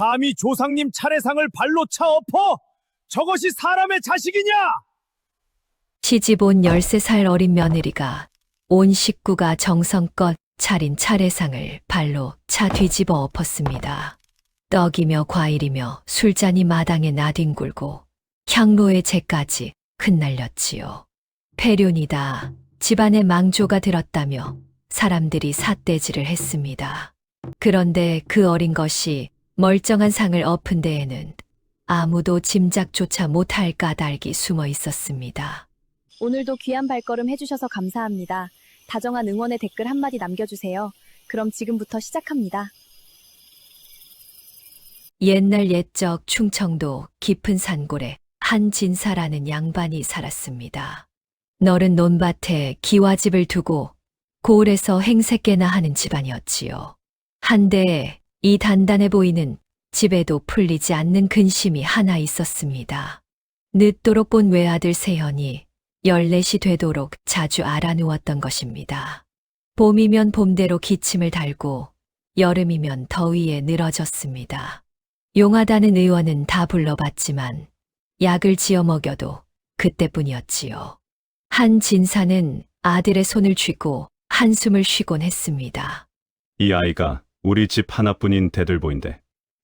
감히 조상님 차례상을 발로 차 엎어! 저것이 사람의 자식이냐! 시집 온 13살 어린 며느리가 온 식구가 정성껏 차린 차례상을 발로 차 뒤집어 엎었습니다. 떡이며 과일이며 술잔이 마당에 나뒹굴고 향로의 재까지 흩날렸지요. 폐륜이다. 집안에 망조가 들었다며 사람들이 삿대질을 했습니다. 그런데 그 어린 것이 멀쩡한 상을 엎은 데에는 아무도 짐작조차 못할 까닭이 숨어 있었습니다. 오늘도 귀한 발걸음 해주셔서 감사합니다. 다정한 응원의 댓글 한마디 남겨주세요. 그럼 지금부터 시작합니다. 옛날 옛적 충청도 깊은 산골에 한진사라는 양반이 살았습니다. 너른 논밭에 기와집을 두고 고을에서 행색계나 하는 집안이었지요. 한데 이 단단해 보이는 집에도 풀리지 않는 근심이 하나 있었습니다. 늦도록 본 외아들 세현이 14시 되도록 자주 알아누웠던 것입니다. 봄이면 봄대로 기침을 달고 여름이면 더위에 늘어졌습니다. 용하다는 의원은 다 불러봤지만 약을 지어 먹여도 그때뿐이었지요. 한 진사는 아들의 손을 쥐고 한숨을 쉬곤 했습니다. 이 아이가 우리 집 하나뿐인 대들보인데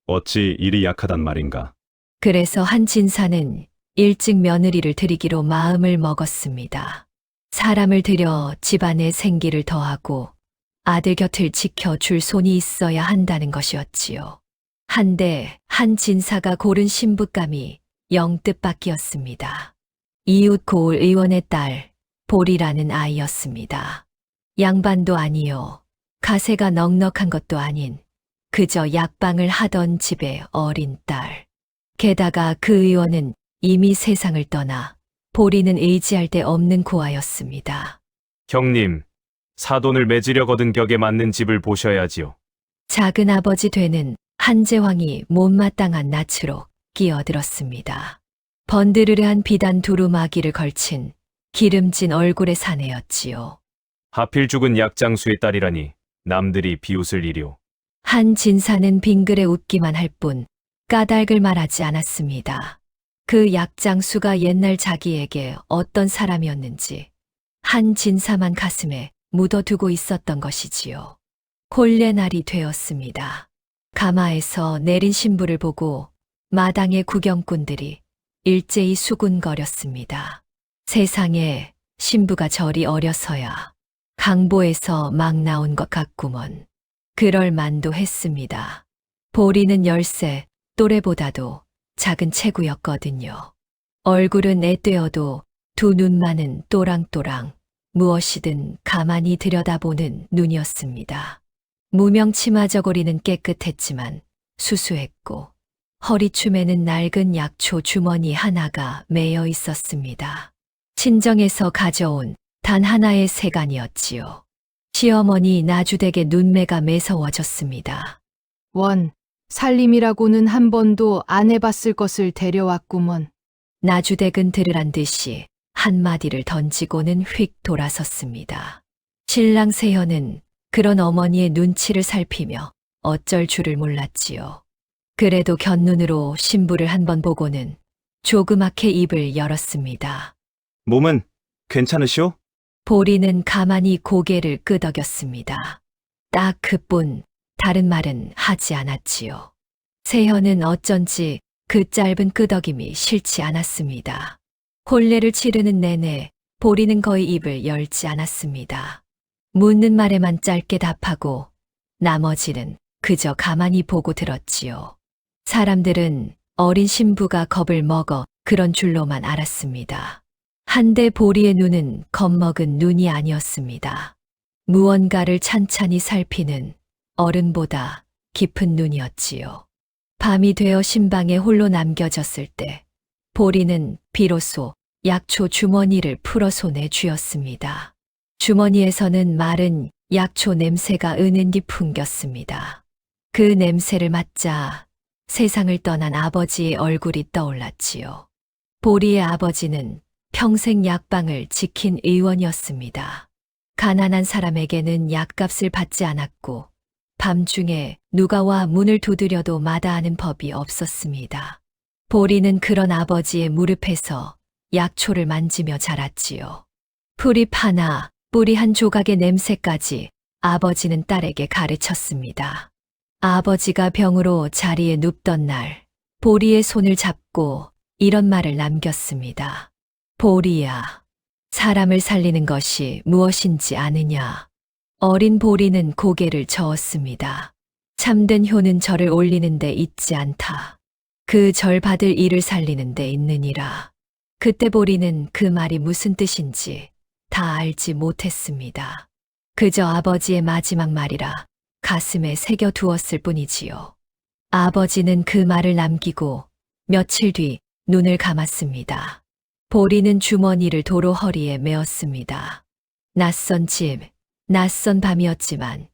어찌 이리 약하단 말인가. 그래서 한 진사는 일찍 며느리를 들이기로 마음을 먹었습니다. 사람을 들여 집안의 생기를 더하고 아들 곁을 지켜줄 손이 있어야 한다는 것이었지요. 한데 한 진사가 고른 신부감이 영 뜻밖이었습니다. 이웃 고을 의원의 딸 보리라는 아이였습니다. 양반도 아니요, 가세가 넉넉한 것도 아닌 그저 약방을 하던 집의 어린 딸. 게다가 그 의원은 이미 세상을 떠나 보리는 의지할 데 없는 고아였습니다. 형님, 사돈을 맺으려 거둔 격에 맞는 집을 보셔야지요. 작은 아버지 되는 한재왕이 못마땅한 낯으로 끼어들었습니다. 번드르르한 비단 두루마기를 걸친 기름진 얼굴의 사내였지요. 하필 죽은 약장수의 딸이라니 남들이 비웃을 일이오. 한 진사는 빙그레 웃기만 할 뿐 까닭을 말하지 않았습니다. 그 약장수가 옛날 자기에게 어떤 사람이었는지 한 진사만 가슴에 묻어두고 있었던 것이지요. 혼례날이 되었습니다. 가마에서 내린 신부를 보고 마당의 구경꾼들이 일제히 수군거렸습니다. 세상에 신부가 저리 어려서야 강보에서 막 나온 것 같구먼. 그럴 만도 했습니다. 보리는 10세, 또래보다도 작은 체구였거든요. 얼굴은 애되어도 두 눈만은 또랑또랑 무엇이든 가만히 들여다보는 눈이었습니다. 무명 치마 저고리는 깨끗했지만 수수했고 허리춤에는 낡은 약초 주머니 하나가 매여 있었습니다. 친정에서 가져온 단 하나의 세간이었지요. 시어머니 나주댁의 눈매가 매서워졌습니다. 원, 살림이라고는 한 번도 안 해봤을 것을 데려왔구먼. 나주댁은 들으란 듯이 한마디를 던지고는 휙 돌아섰습니다. 신랑 세현은 그런 어머니의 눈치를 살피며 어쩔 줄을 몰랐지요. 그래도 곁눈으로 신부를 한번 보고는 조그맣게 입을 열었습니다. 몸은 괜찮으시오? 보리는 가만히 고개를 끄덕였습니다. 딱 그뿐 다른 말은 하지 않았지요. 세현은 어쩐지 그 짧은 끄덕임이 싫지 않았습니다. 혼례를 치르는 내내 보리는 거의 입을 열지 않았습니다. 묻는 말에만 짧게 답하고 나머지는 그저 가만히 보고 들었지요. 사람들은 어린 신부가 겁을 먹어 그런 줄로만 알았습니다. 한데 보리의 눈은 겁먹은 눈이 아니었습니다. 무언가를 찬찬히 살피는 어른보다 깊은 눈이었지요. 밤이 되어 신방에 홀로 남겨졌을 때 보리는 비로소 약초 주머니를 풀어 손에 쥐었습니다. 주머니에서는 마른 약초 냄새가 은은히 풍겼습니다. 그 냄새를 맡자 세상을 떠난 아버지의 얼굴이 떠올랐지요. 보리의 아버지는 평생 약방을 지킨 의원이었습니다. 가난한 사람에게는 약값을 받지 않았고 밤중에 누가 와 문을 두드려도 마다하는 법이 없었습니다. 보리는 그런 아버지의 무릎에서 약초를 만지며 자랐지요. 풀잎 하나, 뿌리 한 조각의 냄새까지 아버지는 딸에게 가르쳤습니다. 아버지가 병으로 자리에 눕던 날, 보리의 손을 잡고 이런 말을 남겼습니다. 보리야, 사람을 살리는 것이 무엇인지 아느냐? 어린 보리는 고개를 저었습니다. 참된 효는 절을 올리는 데 있지 않다. 그 절 받을 이를 살리는 데 있느니라. 그때 보리는 그 말이 무슨 뜻인지 다 알지 못했습니다. 그저 아버지의 마지막 말이라 가슴에 새겨 두었을 뿐이지요. 아버지는 그 말을 남기고 며칠 뒤 눈을 감았습니다. 보리는 주머니를 도로 허리에 메었습니다. 낯선 집, 낯선 밤이었지만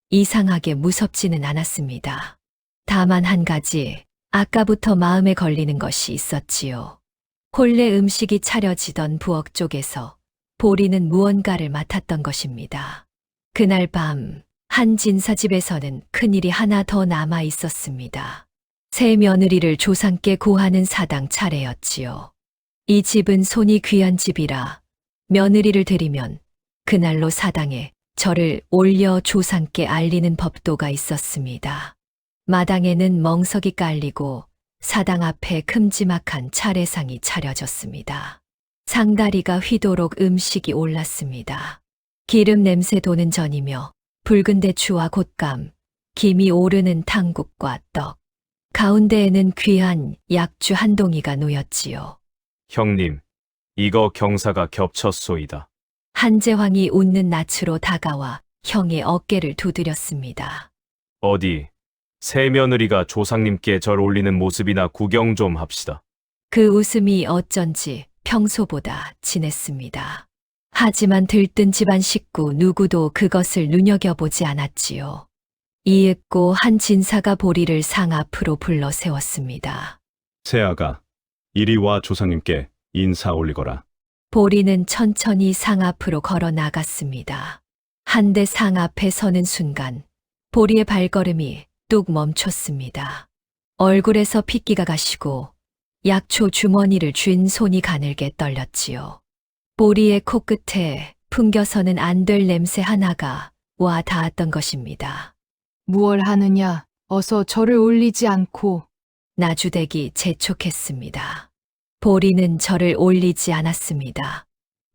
이상하게 무섭지는 않았습니다. 다만 한 가지, 아까부터 마음에 걸리는 것이 있었지요. 본래 음식이 차려지던 부엌 쪽에서 보리는 무언가를 맡았던 것입니다. 그날 밤, 한 진사집에서는 큰일이 하나 더 남아 있었습니다. 새 며느리를 조상께 고하는 사당 차례였지요. 이 집은 손이 귀한 집이라 며느리를 들이면 그날로 사당에 절을 올려 조상께 알리는 법도가 있었습니다. 마당에는 멍석이 깔리고 사당 앞에 큼지막한 차례상이 차려졌습니다. 상다리가 휘도록 음식이 올랐습니다. 기름 냄새 도는 전이며 붉은 대추와 곶감, 김이 오르는 탕국과 떡, 가운데에는 귀한 약주 한 동이가 놓였지요. 형님, 이거 경사가 겹쳤소이다. 한재황이 웃는 낯으로 다가와 형의 어깨를 두드렸습니다. 어디, 새 며느리가 조상님께 절 올리는 모습이나 구경 좀 합시다. 그 웃음이 어쩐지 평소보다 진했습니다. 하지만 들뜬 집안 식구 누구도 그것을 눈여겨보지 않았지요. 이윽고 한 진사가 보리를 상 앞으로 불러 세웠습니다. 새아가 이리 와 조상님께 인사 올리거라. 보리는 천천히 상 앞으로 걸어 나갔습니다. 한데 상 앞에 서는 순간 보리의 발걸음이 뚝 멈췄습니다. 얼굴에서 핏기가 가시고 약초 주머니를 쥔 손이 가늘게 떨렸지요. 보리의 코끝에 풍겨서는 안 될 냄새 하나가 와 닿았던 것입니다. 무얼 하느냐? 어서 절을 올리지 않고. 나주댁이 재촉했습니다. 보리는 절을 올리지 않았습니다.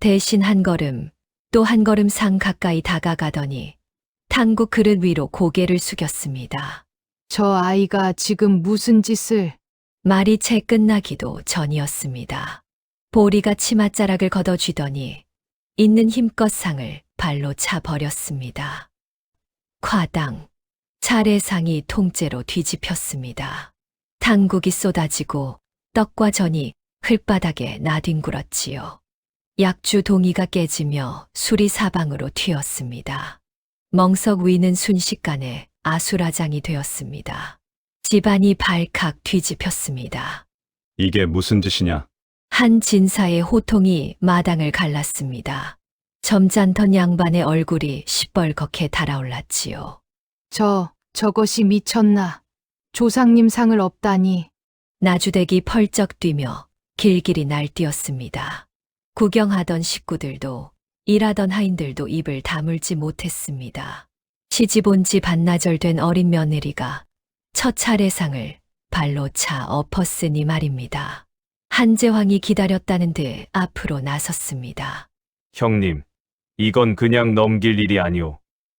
대신 한 걸음, 또 한 걸음 상 가까이 다가가더니 탕국 그릇 위로 고개를 숙였습니다. 저 아이가 지금 무슨 짓을. 말이 채 끝나기도 전이었습니다. 보리가 치맛자락을 걷어쥐더니 있는 힘껏 상을 발로 차 버렸습니다. 과당, 차례상이 통째로 뒤집혔습니다. 탕국이 쏟아지고 떡과 전이 흙바닥에 나뒹굴었지요. 약주 동이가 깨지며 술이 사방으로 튀었습니다. 멍석 위는 순식간에 아수라장이 되었습니다. 집안이 발칵 뒤집혔습니다. 이게 무슨 짓이냐? 한 진사의 호통이 마당을 갈랐습니다. 점잖던 양반의 얼굴이 시뻘겋게 달아올랐지요. 저것이 미쳤나? 조상님 상을 업다니. 나주댁이 펄쩍 뛰며 길길이 날뛰었습니다. 구경하던 식구들도 일하던 하인들도 입을 다물지 못했습니다. 시집 온 지 반나절 된 어린 며느리가 첫 차례상을 발로 차 엎었으니 말입니다. 한재황이 기다렸다는 듯 앞으로 나섰습니다. 형님, 이건 그냥 넘길 일이 아니오.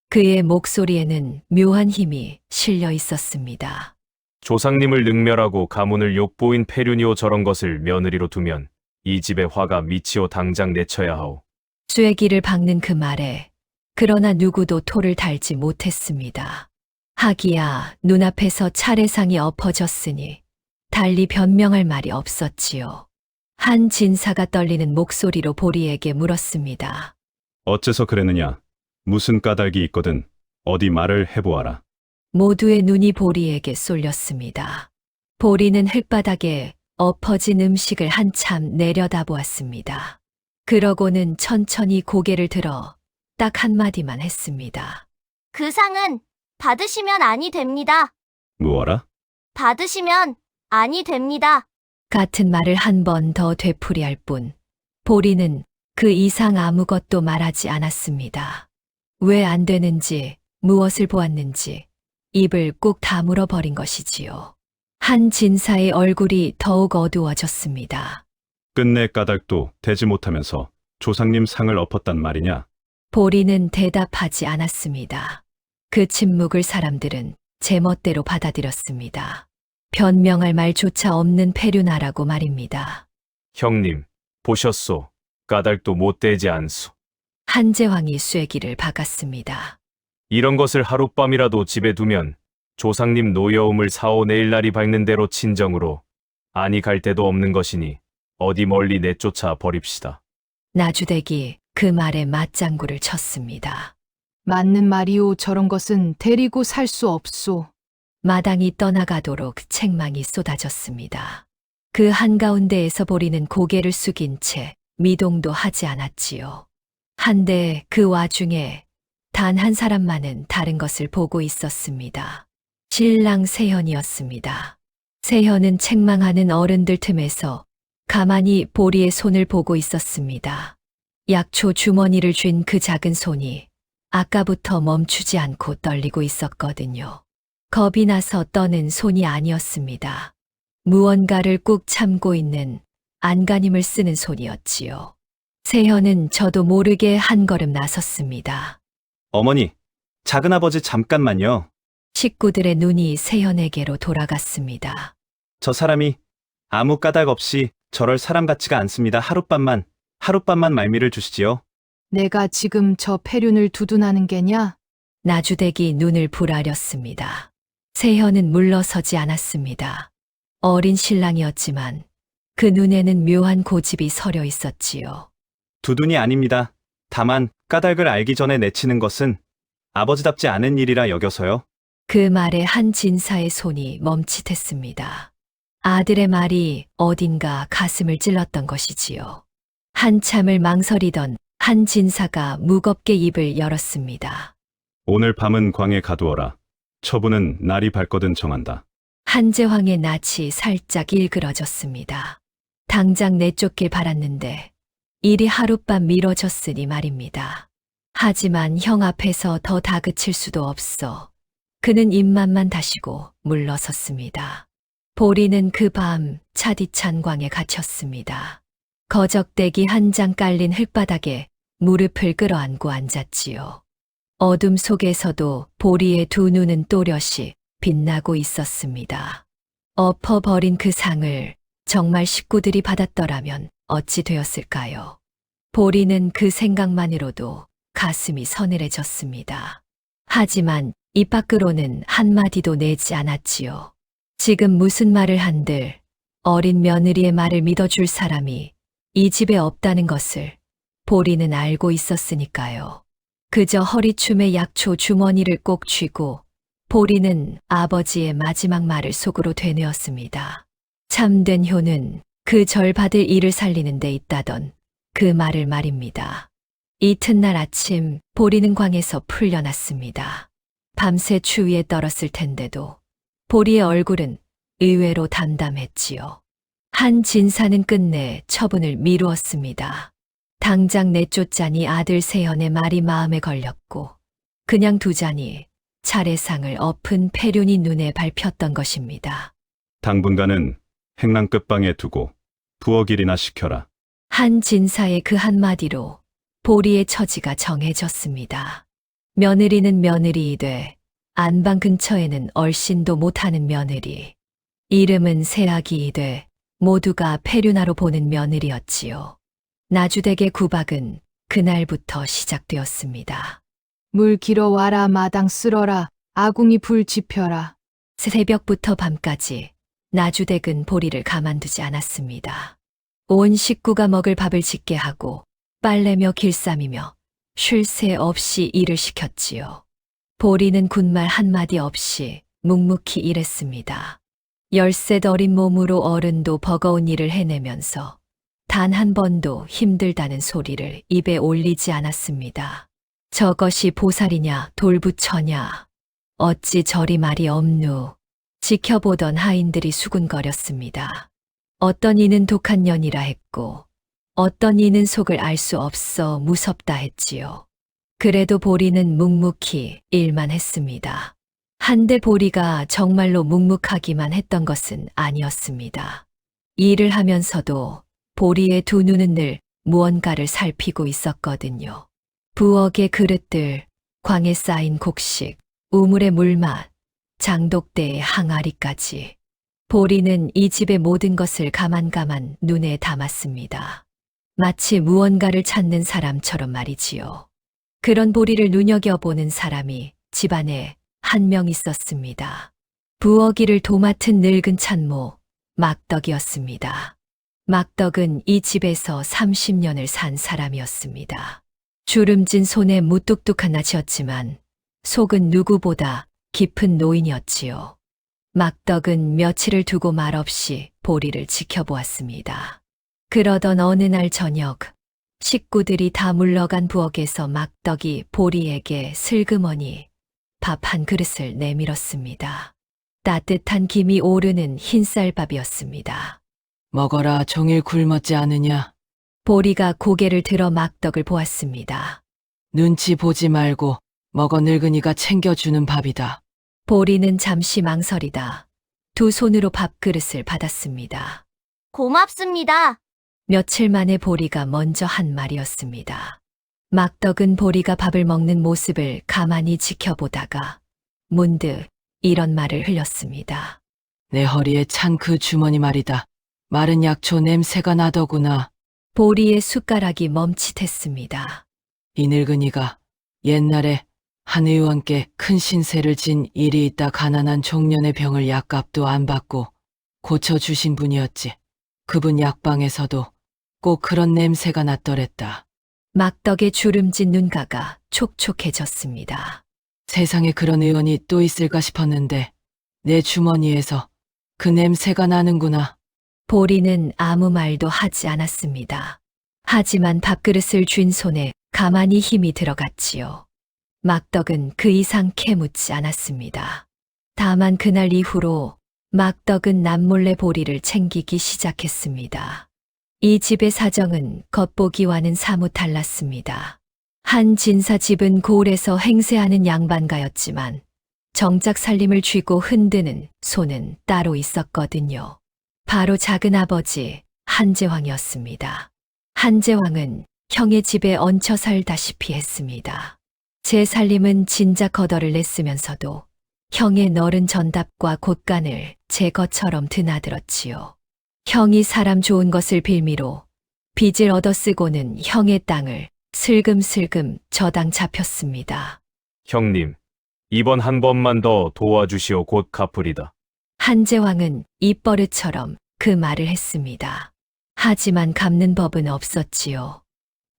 그의 목소리에는 묘한 힘이 실려 있었습니다. 조상님을 능멸하고 가문을 욕보인 폐륜이오. 저런 것을 며느리로 두면 이 집의 화가 미치오. 당장 내쳐야 하오. 쐐기를 박는 그 말에 그러나 누구도 토를 달지 못했습니다. 하기야 눈앞에서 차례상이 엎어졌으니 달리 변명할 말이 없었지요. 한 진사가 떨리는 목소리로 보리에게 물었습니다. 어째서 그랬느냐? 무슨 까닭이 있거든 어디 말을 해보아라. 모두의 눈이 보리에게 쏠렸습니다. 보리는 흙바닥에 엎어진 음식을 한참 내려다보았습니다. 그러고는 천천히 고개를 들어 딱 한마디만 했습니다. 그 상은 받으시면 아니 됩니다. 무어라? 받으시면 아니 됩니다. 같은 말을 한 번 더 되풀이할 뿐 보리는 그 이상 아무것도 말하지 않았습니다. 왜 안 되는지, 무엇을 보았는지 입을 꾹 다물어 버린 것이지요. 한 진사의 얼굴이 더욱 어두워졌습니다. 끝내 까닭도 되지 못하면서 조상님 상을 엎었단 말이냐? 보리는 대답하지 않았습니다. 그 침묵을 사람들은 제멋대로 받아들였습니다. 변명할 말조차 없는 폐륜하라고 말입니다. 형님, 보셨소. 까닭도 못되지 않소. 한재왕이 쐐기를 박았습니다. 이런 것을 하룻밤이라도 집에 두면 조상님 노여움을 사오 내일날이 밝는 대로 친정으로 아니 갈 데도 없는 것이니 어디 멀리 내쫓아 버립시다. 나주댁이 그 말에 맞장구를 쳤습니다. 맞는 말이오. 저런 것은 데리고 살 수 없소. 마당이 떠나가도록 책망이 쏟아졌습니다. 그 한가운데에서 보리는 고개를 숙인 채 미동도 하지 않았지요. 한데 그 와중에 단 한 사람만은 다른 것을 보고 있었습니다. 신랑 세현이었습니다. 세현은 책망하는 어른들 틈에서 가만히 보리의 손을 보고 있었습니다. 약초 주머니를 쥔 그 작은 손이 아까부터 멈추지 않고 떨리고 있었거든요. 겁이 나서 떠는 손이 아니었습니다. 무언가를 꾹 참고 있는 안간힘을 쓰는 손이었지요. 세현은 저도 모르게 한 걸음 나섰습니다. 어머니, 작은아버지 잠깐만요. 식구들의 눈이 세현에게로 돌아갔습니다. 저 사람이 아무 까닭 없이 저럴 사람 같지가 않습니다. 하룻밤만 말미를 주시지요. 내가 지금 저 폐륜을 두둔하는 게냐? 나주댁이 눈을 부라렸습니다. 세현은 물러서지 않았습니다. 어린 신랑이었지만 그 눈에는 묘한 고집이 서려 있었지요. 두둔이 아닙니다. 다만 까닭을 알기 전에 내치는 것은 아버지답지 않은 일이라 여겨서요. 그 말에 한 진사의 손이 멈칫했습니다. 아들의 말이 어딘가 가슴을 찔렀던 것이지요. 한참을 망설이던 한 진사가 무겁게 입을 열었습니다. 오늘 밤은 광에 가두어라. 처부는 날이 밝거든 정한다. 한재왕의 낯이 살짝 일그러졌습니다. 당장 내쫓길 바랐는데 일이 하룻밤 미뤄졌으니 말입니다. 하지만 형 앞에서 더 다그칠 수도 없어 그는 입맛만 다시고 물러섰습니다. 보리는 그 밤 차디찬 광에 갇혔습니다. 거적대기 한 장 깔린 흙바닥에 무릎을 끌어안고 앉았지요. 어둠 속에서도 보리의 두 눈은 또렷이 빛나고 있었습니다. 엎어버린 그 상을 정말 식구들이 받았더라면 어찌 되었을까요? 보리는 그 생각만으로도 가슴이 서늘해졌습니다. 하지만 입 밖으로는 한마디도 내지 않았지요. 지금 무슨 말을 한들 어린 며느리의 말을 믿어줄 사람이 이 집에 없다는 것을 보리는 알고 있었으니까요. 그저 허리춤에 약초 주머니를 꼭 쥐고 보리는 아버지의 마지막 말을 속으로 되뇌었습니다. 참된 효는 그 절 받을 일을 살리는 데 있다던 그 말을 말입니다. 이튿날 아침 보리는 광에서 풀려났습니다. 밤새 추위에 떨었을 텐데도 보리의 얼굴은 의외로 담담했지요. 한 진사는 끝내 처분을 미루었습니다. 당장 내쫓자니 아들 세현의 말이 마음에 걸렸고 그냥 두자니 차례상을 엎은 폐륜이 눈에 밟혔던 것입니다. 당분간은 행랑 끝방에 두고 부엌일이나 시켜라. 한 진사의 그 한마디로 보리의 처지가 정해졌습니다. 며느리는 며느리이되 안방 근처에는 얼씬도 못하는 며느리. 이름은 세아기이되 모두가 폐륜하로 보는 며느리였지요. 나주댁의 구박은 그날부터 시작되었습니다. 물 길어와라. 마당 쓸어라. 아궁이 불 지펴라. 새벽부터 밤까지 나주댁은 보리를 가만두지 않았습니다. 온 식구가 먹을 밥을 짓게 하고 빨래며 길쌈이며 쉴 새 없이 일을 시켰지요. 보리는 군말 한마디 없이 묵묵히 일했습니다. 10셋 어린 몸으로 어른도 버거운 일을 해내면서 단 한 번도 힘들다는 소리를 입에 올리지 않았습니다. 저것이 보살이냐 돌부처냐. 어찌 저리 말이 없누. 지켜보던 하인들이 수군거렸습니다. 어떤 이는 독한 년이라 했고, 어떤 이는 속을 알 수 없어 무섭다 했지요. 그래도 보리는 묵묵히 일만 했습니다. 한데 보리가 정말로 묵묵하기만 했던 것은 아니었습니다. 일을 하면서도 보리의 두 눈은 늘 무언가를 살피고 있었거든요. 부엌의 그릇들, 광에 쌓인 곡식, 우물의 물맛, 장독대의 항아리까지. 보리는 이 집의 모든 것을 가만가만 눈에 담았습니다. 마치 무언가를 찾는 사람처럼 말이지요. 그런 보리를 눈여겨보는 사람이 집안에 한 명 있었습니다. 부엌일을 도맡은 늙은 참모, 막덕이었습니다. 막덕은 이 집에서 30년을 산 사람이었습니다. 주름진 손에 무뚝뚝한 낯이었지만 속은 누구보다 깊은 노인이었지요. 막덕은 며칠을 두고 말없이 보리를 지켜보았습니다. 그러던 어느 날 저녁, 식구들이 다 물러간 부엌에서 막덕이 보리에게 슬그머니 밥 한 그릇을 내밀었습니다. 따뜻한 김이 오르는 흰쌀밥이었습니다. 먹어라, 종일 굶었지 않으냐? 보리가 고개를 들어 막덕을 보았습니다. 눈치 보지 말고 먹어, 늙은이가 챙겨주는 밥이다. 보리는 잠시 망설이다 두 손으로 밥그릇을 받았습니다. 고맙습니다. 며칠 만에 보리가 먼저 한 말이었습니다. 막덕은 보리가 밥을 먹는 모습을 가만히 지켜보다가 문득 이런 말을 흘렸습니다. 내 허리에 찬 그 주머니 말이다. 마른 약초 냄새가 나더구나. 보리의 숟가락이 멈칫했습니다. 이 늙은이가 옛날에 한 의원께 큰 신세를 진 일이 있다 가난한 종년의 병을 약값도 안 받고 고쳐주신 분이었지. 그분 약방에서도 꼭 그런 냄새가 났더랬다. 막덕의 주름진 눈가가 촉촉해졌습니다. 세상에 그런 의원이 또 있을까 싶었는데 내 주머니에서 그 냄새가 나는구나. 보리는 아무 말도 하지 않았습니다. 하지만 밥그릇을 쥔 손에 가만히 힘이 들어갔지요. 막덕은 그 이상 캐묻지 않았습니다. 다만 그날 이후로 막덕은 남몰래 보리를 챙기기 시작했습니다. 이 집의 사정은 겉보기와는 사뭇 달랐습니다. 한 진사 집은 고을에서 행세하는 양반가였지만 정작 살림을 쥐고 흔드는 손은 따로 있었거든요. 바로 작은아버지 한제왕이었습니다. 한제왕은 형의 집에 얹혀 살다시피 했습니다. 제 살림은 진작 거덜을 냈으면서도 형의 너른 전답과 곶간을 제 것처럼 드나들었지요. 형이 사람 좋은 것을 빌미로 빚을 얻어쓰고는 형의 땅을 슬금슬금 저당 잡혔습니다. 형님, 이번 한 번만 더 도와주시오. 곧 갚으리다. 한제왕은 입버릇처럼 그 말을 했습니다. 하지만 갚는 법은 없었지요.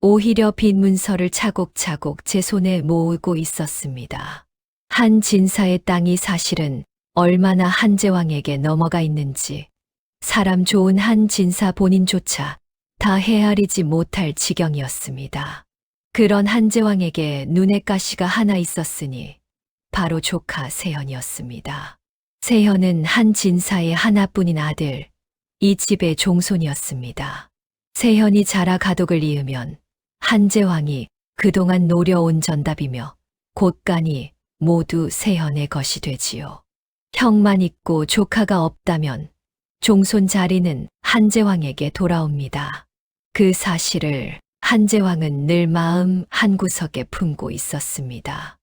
오히려 빈 문서를 차곡차곡 제 손에 모으고 있었습니다. 한 진사의 땅이 사실은 얼마나 한제왕에게 넘어가 있는지 사람 좋은 한 진사 본인조차 다 헤아리지 못할 지경이었습니다. 그런 한제왕에게 눈의 가시가 하나 있었으니 바로 조카 세현이었습니다. 세현은 한 진사의 하나뿐인 아들, 이 집의 종손이었습니다. 세현이 자라 가독을 이으면 한제왕이 그동안 노려온 전답이며 곶간이 모두 세현의 것이 되지요. 형만 있고 조카가 없다면 종손 자리는 한제왕에게 돌아옵니다. 그 사실을 한제왕은 늘 마음 한구석에 품고 있었습니다.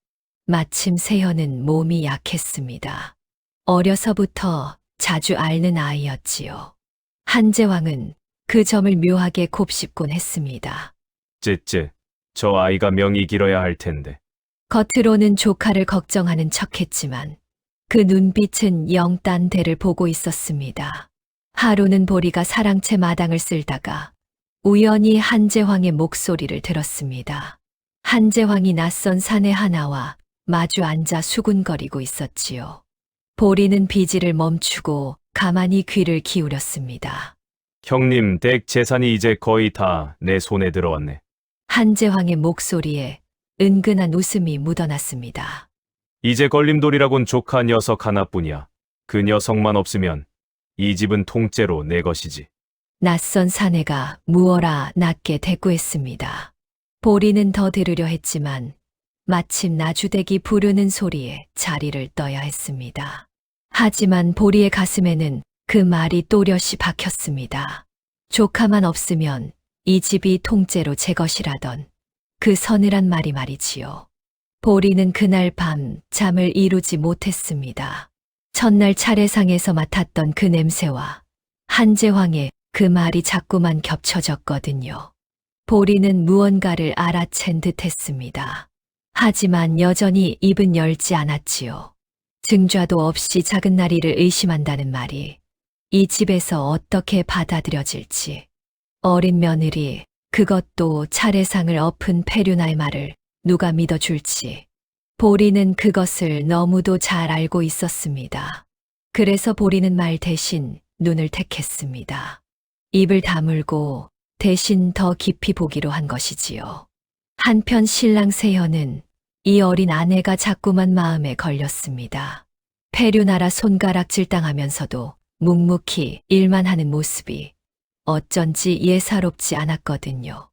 마침 세현은 몸이 약했습니다. 어려서부터 자주 앓는 아이였지요. 한제왕은 그 점을 묘하게 곱씹곤 했습니다. 쯔쯔, 저 아이가 명이 길어야 할 텐데. 겉으로는 조카를 걱정하는 척했지만 그 눈빛은 영 딴 데를 보고 있었습니다. 하루는 보리가 사랑채 마당을 쓸다가 우연히 한제왕의 목소리를 들었습니다. 한제왕이 낯선 사내 하나와 마주 앉아 수군거리고 있었지요. 보리는 비지를 멈추고 가만히 귀를 기울였습니다. 형님, 댁 재산이 이제 거의 다 내 손에 들어왔네. 한제왕의 목소리에 은근한 웃음이 묻어났습니다. 이제 걸림돌이라곤 조카 녀석 하나뿐이야. 그 녀석만 없으면 이 집은 통째로 내 것이지. 낯선 사내가 무어라 낮게 대꾸했습니다. 보리는 더 들으려 했지만 마침 나주댁이 부르는 소리에 자리를 떠야 했습니다. 하지만 보리의 가슴에는 그 말이 또렷이 박혔습니다. 조카만 없으면 이 집이 통째로 제 것이라던 그 서늘한 말이 말이지요. 보리는 그날 밤 잠을 이루지 못했습니다. 첫날 차례상에서 맡았던 그 냄새와 한재황의 그 말이 자꾸만 겹쳐졌거든요. 보리는 무언가를 알아챈 듯 했습니다. 하지만 여전히 입은 열지 않았지요. 증좌도 없이 작은 나리를 의심한다는 말이 이 집에서 어떻게 받아들여질지. 어린 며느리, 그것도 차례상을 엎은 페류나의 말을 누가 믿어줄지. 보리는 그것을 너무도 잘 알고 있었습니다. 그래서 보리는 말 대신 눈을 택했습니다. 입을 다물고 대신 더 깊이 보기로 한 것이지요. 한편 신랑 세현은 이 어린 아내가 자꾸만 마음에 걸렸습니다. 페류나라 손가락질 당하면서도 묵묵히 일만 하는 모습이 어쩐지 예사롭지 않았거든요.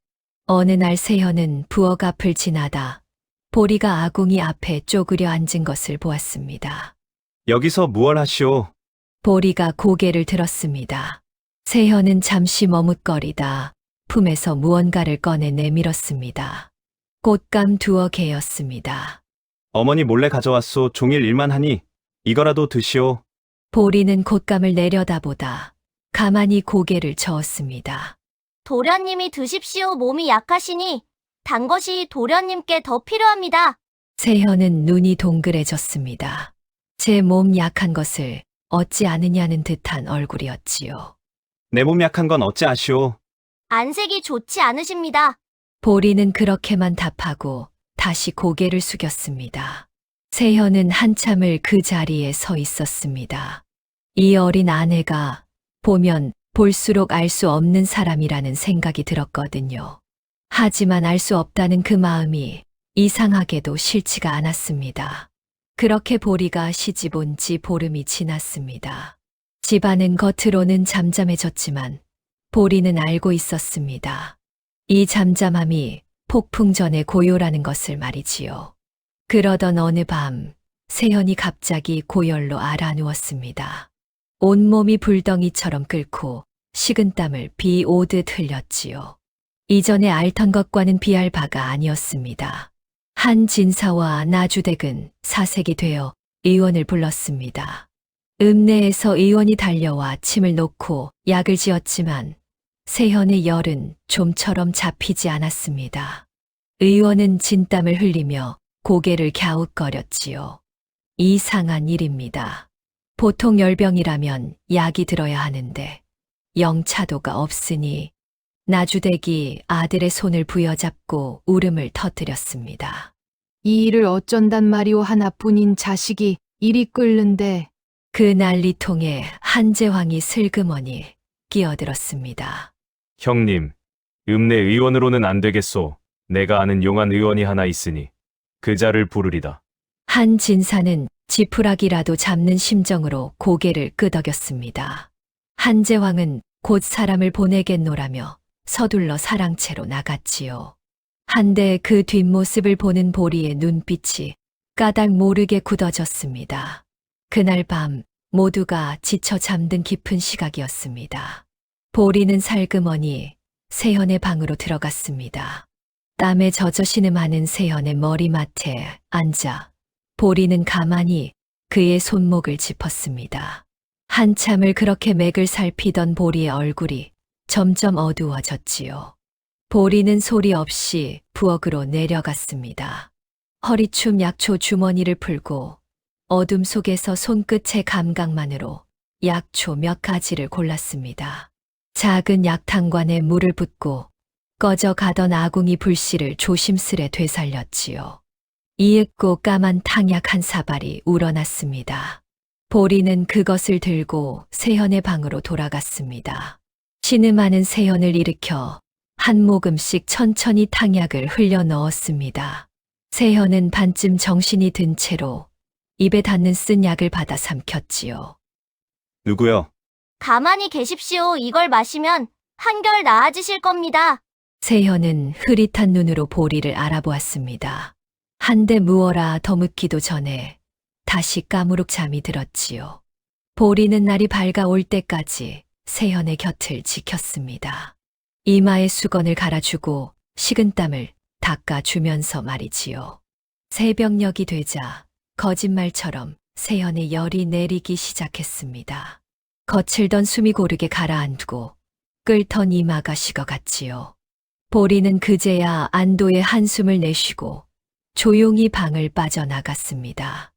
어느 날 세현은 부엌 앞을 지나다 보리가 아궁이 앞에 쪼그려 앉은 것을 보았습니다. 여기서 무얼 하시오? 보리가 고개를 들었습니다. 세현은 잠시 머뭇거리다 품에서 무언가를 꺼내 내밀었습니다. 꽃감 두어 개였습니다. 어머니 몰래 가져왔소. 종일 일만 하니 이거라도 드시오. 보리는 곶감을 내려다보다 가만히 고개를 저었습니다. 도련님이 드십시오. 몸이 약하시니 단 것이 도련님께 더 필요합니다. 세현은 눈이 동그래졌습니다. 제 몸 약한 것을 얻지 않으냐는 듯한 얼굴이었지요. 내 몸 약한 건 어찌 아시오? 안색이 좋지 않으십니다. 보리는 그렇게만 답하고 다시 고개를 숙였습니다. 세현은 한참을 그 자리에 서 있었습니다. 이 어린 아내가 보면 볼수록 알 수 없는 사람이라는 생각이 들었거든요. 하지만 알 수 없다는 그 마음이 이상하게도 싫지가 않았습니다. 그렇게 보리가 시집 온 지 보름이 지났습니다. 집안은 겉으로는 잠잠해졌지만 보리는 알고 있었습니다. 이 잠잠함이 폭풍 전의 고요라는 것을 말이지요. 그러던 어느 밤 세현이 갑자기 고열로 알아누웠습니다. 온몸이 불덩이처럼 끓고 식은땀을 비 오듯 흘렸지요. 이전에 알던 것과는 비할 바가 아니었습니다. 한 진사와 나주댁은 사색이 되어 의원을 불렀습니다. 읍내에서 의원이 달려와 침을 놓고 약을 지었지만 세현의 열은 좀처럼 잡히지 않았습니다. 의원은 진땀을 흘리며 고개를 갸웃거렸지요. 이상한 일입니다. 보통 열병이라면 약이 들어야 하는데 영차도가 없으니 나주댁이 아들의 손을 부여잡고 울음을 터뜨렸습니다. 이 일을 어쩐단 말이오. 하나뿐인 자식이 이리 끓는데. 그 난리통에 한재황이 슬그머니 끼어들었습니다. 형님, 읍내 의원으로는 안 되겠소. 내가 아는 용한 의원이 하나 있으니 그 자를 부르리다. 한 진사는 지푸라기라도 잡는 심정으로 고개를 끄덕였습니다. 한재황은 곧 사람을 보내겠노라며 서둘러 사랑채로 나갔지요. 한데 그 뒷모습을 보는 보리의 눈빛이 까닭 모르게 굳어졌습니다. 그날 밤 모두가 지쳐 잠든 깊은 시각이었습니다. 보리는 살그머니 세현의 방으로 들어갔습니다. 땀에 젖어 신음하는 세현의 머리맡에 앉아 보리는 가만히 그의 손목을 짚었습니다. 한참을 그렇게 맥을 살피던 보리의 얼굴이 점점 어두워졌지요. 보리는 소리 없이 부엌으로 내려갔습니다. 허리춤 약초 주머니를 풀고 어둠 속에서 손끝의 감각만으로 약초 몇 가지를 골랐습니다. 작은 약탕관에 물을 붓고 꺼져 가던 아궁이 불씨를 조심스레 되살렸지요. 이윽고 까만 탕약 한 사발이 우러났습니다. 보리는 그것을 들고 세현의 방으로 돌아갔습니다. 신음하는 세현을 일으켜 한 모금씩 천천히 탕약을 흘려 넣었습니다. 세현은 반쯤 정신이 든 채로 입에 닿는 쓴 약을 받아 삼켰지요. 누구요? 가만히 계십시오. 이걸 마시면 한결 나아지실 겁니다. 세현은 흐릿한 눈으로 보리를 알아보았습니다. 한데 무어라 더 묻기도 전에 다시 까무룩 잠이 들었지요. 보리는 날이 밝아올 때까지 세현의 곁을 지켰습니다. 이마에 수건을 갈아주고 식은땀을 닦아주면서 말이지요. 새벽녘이 되자 거짓말처럼 세현의 열이 내리기 시작했습니다. 거칠던 숨이 고르게 가라앉고 끓던 이마가 식어갔지요. 보리는 그제야 안도의 한숨을 내쉬고 조용히 방을 빠져나갔습니다.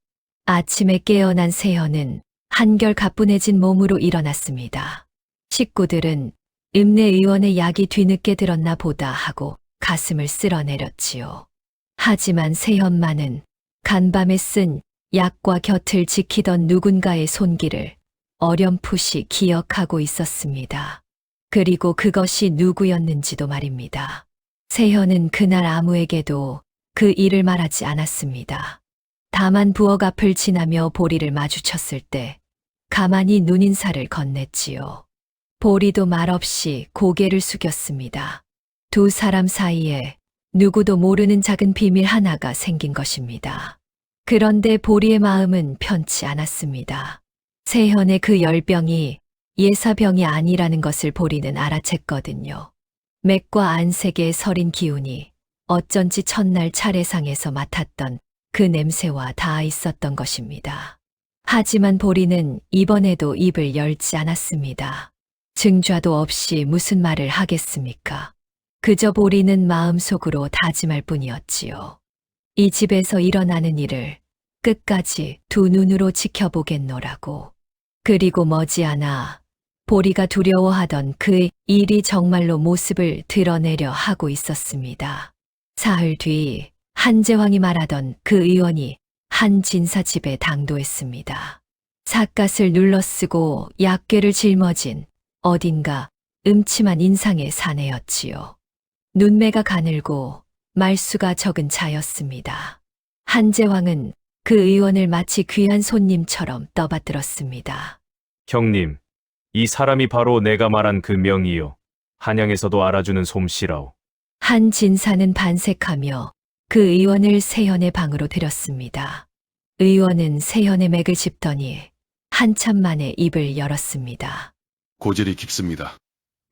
아침에 깨어난 세현은 한결 가뿐해진 몸으로 일어났습니다. 식구들은 읍내 의원의 약이 뒤늦게 들었나 보다 하고 가슴을 쓸어내렸지요. 하지만 세현만은 간밤에 쓴 약과 곁을 지키던 누군가의 손길을 어렴풋이 기억하고 있었습니다. 그리고 그것이 누구였는지도 말입니다. 세현은 그날 아무에게도 그 일을 말하지 않았습니다. 다만 부엌 앞을 지나며 보리를 마주쳤을 때 가만히 눈인사를 건넸지요. 보리도 말없이 고개를 숙였습니다. 두 사람 사이에 누구도 모르는 작은 비밀 하나가 생긴 것입니다. 그런데 보리의 마음은 편치 않았습니다. 세현의 그 열병이 예사병이 아니라는 것을 보리는 알아챘거든요. 맥과 안색의 서린 기운이 어쩐지 첫날 차례상에서 맡았던 그 냄새와 닿아 있었던 것입니다. 하지만 보리는 이번에도 입을 열지 않았습니다. 증좌도 없이 무슨 말을 하겠습니까? 그저 보리는 마음속으로 다짐할 뿐이었지요. 이 집에서 일어나는 일을 끝까지 두 눈으로 지켜보겠노라고. 그리고 머지않아 보리가 두려워하던 그 일이 정말로 모습을 드러내려 하고 있었습니다. 사흘 뒤 한재왕이 말하던 그 의원이 한 진사 집에 당도했습니다. 삿갓을 눌러쓰고 약궤를 짊어진 어딘가 음침한 인상의 사내였지요. 눈매가 가늘고 말수가 적은 자였습니다. 한재왕은 그 의원을 마치 귀한 손님처럼 떠받들었습니다. 형님, 이 사람이 바로 내가 말한 그 명이요. 한양에서도 알아주는 솜씨라오. 한 진사는 반색하며 그 의원을 세현의 방으로 들였습니다. 의원은 세현의 맥을 짚더니 한참 만에 입을 열었습니다. 고질이 깊습니다.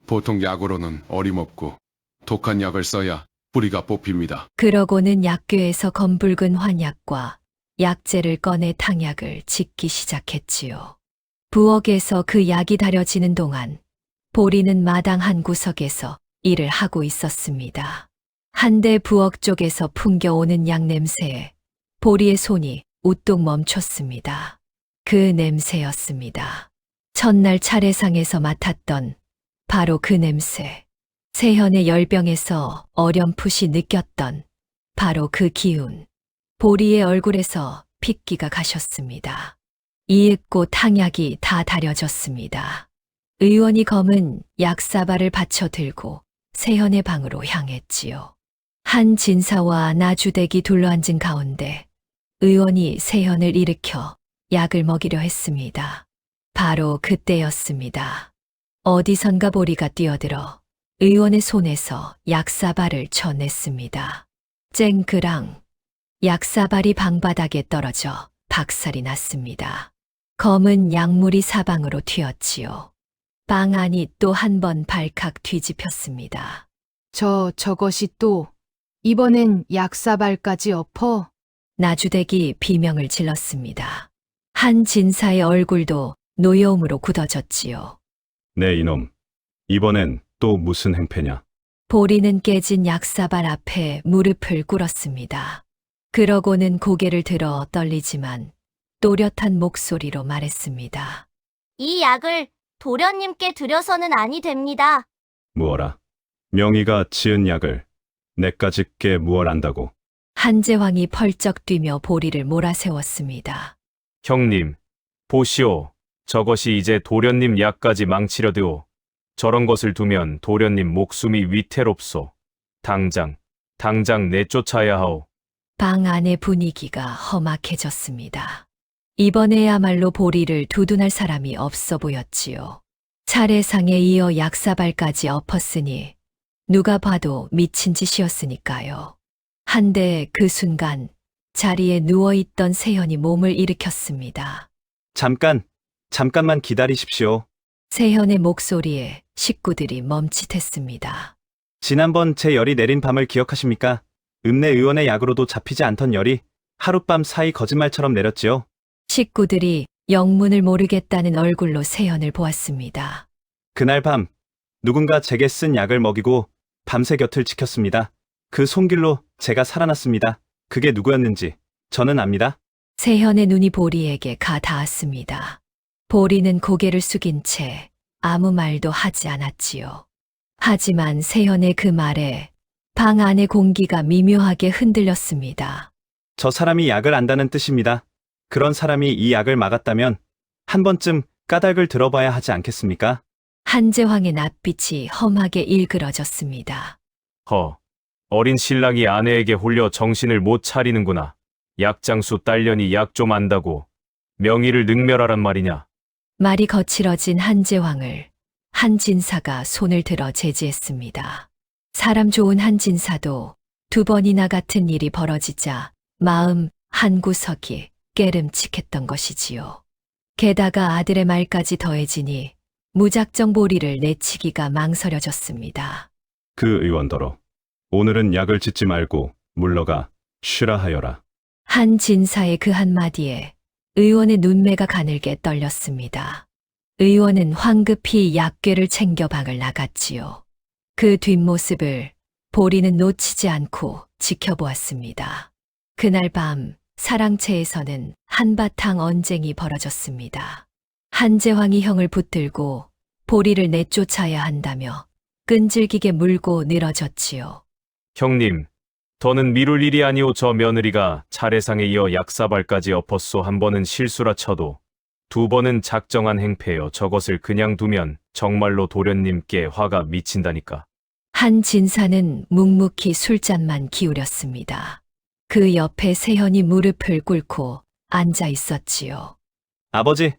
보통 약으로는 어림없고 독한 약을 써야 뿌리가 뽑힙니다. 그러고는 약궤에서 검붉은 환약과 약재를 꺼내 탕약을 짓기 시작했지요. 부엌에서 그 약이 다려지는 동안 보리는 마당 한 구석에서 일을 하고 있었습니다. 한데 부엌 쪽에서 풍겨오는 약 냄새에 보리의 손이 우뚝 멈췄습니다. 그 냄새였습니다. 첫날 차례상에서 맡았던 바로 그 냄새. 세현의 열병에서 어렴풋이 느꼈던 바로 그 기운. 보리의 얼굴에서 핏기가 가셨습니다. 이윽고 탕약이 다 다려졌습니다. 의원이 검은 약사발을 받쳐 들고 세현의 방으로 향했지요. 한 진사와 나주댁이 둘러앉은 가운데 의원이 세현을 일으켜 약을 먹이려 했습니다. 바로 그때였습니다. 어디선가 보리가 뛰어들어 의원의 손에서 약사발을 쳐냈습니다. 쨍그랑 약사발이 방바닥에 떨어져 박살이 났습니다. 검은 약물이 사방으로 튀었지요. 방 안이 또 한 번 발칵 뒤집혔습니다. 저것이 또 이번엔 약사발까지 엎어. 나주댁이 비명을 질렀습니다. 한 진사의 얼굴도 노여움으로 굳어졌지요. 네 이놈, 이번엔 또 무슨 행패냐? 보리는 깨진 약사발 앞에 무릎을 꿇었습니다. 그러고는 고개를 들어 떨리지만 또렷한 목소리로 말했습니다. 이 약을 도련님께 드려서는 아니 됩니다. 무어라. 명의가 지은 약을 내까지 께 무얼 안다고. 한재왕이 펄쩍 뛰며 보리를 몰아세웠습니다. 형님, 보시오. 저것이 이제 도련님 약까지 망치려 드오. 저런 것을 두면 도련님 목숨이 위태롭소. 당장 내쫓아야 하오. 방 안의 분위기가 험악해졌습니다. 이번에야말로 보리를 두둔할 사람이 없어 보였지요. 차례상에 이어 약사발까지 엎었으니 누가 봐도 미친 짓이었으니까요. 한데 그 순간 자리에 누워있던 세현이 몸을 일으켰습니다. 잠깐만 기다리십시오. 세현의 목소리에 식구들이 멈칫했습니다. 지난번 제 열이 내린 밤을 기억하십니까? 읍내 의원의 약으로도 잡히지 않던 열이 하룻밤 사이 거짓말처럼 내렸지요. 식구들이 영문을 모르겠다는 얼굴로 세현을 보았습니다. 그날 밤 누군가 제게 쓴 약을 먹이고 밤새 곁을 지켰습니다. 그 손길로 제가 살아났습니다. 그게 누구였는지 저는 압니다. 세현의 눈이 보리에게 가 닿았습니다. 보리는 고개를 숙인 채 아무 말도 하지 않았지요. 하지만 세현의 그 말에 방 안의 공기가 미묘하게 흔들렸습니다. 저 사람이 약을 안다는 뜻입니다. 그런 사람이 이 약을 막았다면 한 번쯤 까닭을 들어봐야 하지 않겠습니까? 한재황의 낯빛이 험하게 일그러졌습니다. 어린 신랑이 아내에게 홀려 정신을 못 차리는구나. 약장수 딸년이 약 좀 안다고 명의를 능멸하란 말이냐. 말이 거칠어진 한재황을 한진사가 손을 들어 제지했습니다. 사람 좋은 한진사도 두 번이나 같은 일이 벌어지자 마음 한구석이 깨름칙했던 것이지요. 게다가 아들의 말까지 더해지니 무작정 보리를 내치기가 망설여졌습니다. 그 의원더러 오늘은 약을 짓지 말고 물러가 쉬라 하여라. 한진사의 그 한마디에 의원의 눈매가 가늘게 떨렸습니다. 의원은 황급히 약궤를 챙겨 방을 나갔지요. 그 뒷모습을 보리는 놓치지 않고 지켜보았습니다. 그날 밤 사랑채에서는 한바탕 언쟁이 벌어졌습니다. 한재황이 형을 붙들고 보리를 내쫓아야 한다며 끈질기게 물고 늘어졌지요. 형님, 더는 미룰 일이 아니오. 저 며느리가 차례상에 이어 약사발까지 엎었소. 한 번은 실수라 쳐도 두 번은 작정한 행패여. 저것을 그냥 두면 정말로 도련님께 화가 미친다니까. 한진사는 묵묵히 술잔만 기울였습니다. 그 옆에 세현이 무릎을 꿇고 앉아 있었지요. 아버지,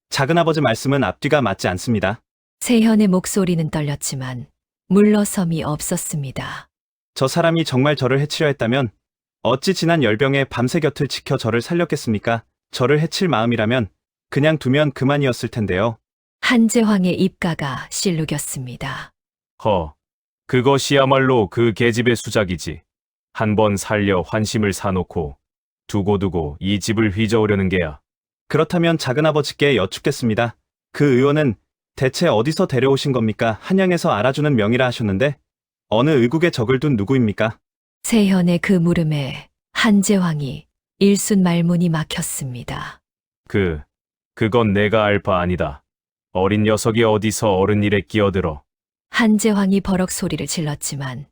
작은아버지 말씀은 앞뒤가 맞지 않습니다. 세현의 목소리는 떨렸지만 물러섬이 없었습니다. 저 사람이 정말 저를 해치려 했다면 어찌 지난 열병에 밤새 곁을 지켜 저를 살렸겠습니까? 저를 해칠 마음이라면 그냥 두면 그만이었을 텐데요. 한재황의 입가가 실룩였습니다. 그것이야말로 그 계집의 수작이지. 한 번 살려 환심을 사놓고 두고두고 이 집을 휘저으려는 게야. 그렇다면 작은아버지께 여쭙겠습니다. 그 의원은 대체 어디서 데려오신 겁니까? 한양에서 알아주는 명의라 하셨는데 어느 의국에 적을 둔 누구입니까? 세현의 그 물음에 한재황이 일순 말문이 막혔습니다. 그건 내가 알 바 아니다. 어린 녀석이 어디서 어른 일에 끼어들어. 한재황이 버럭 소리를 질렀지만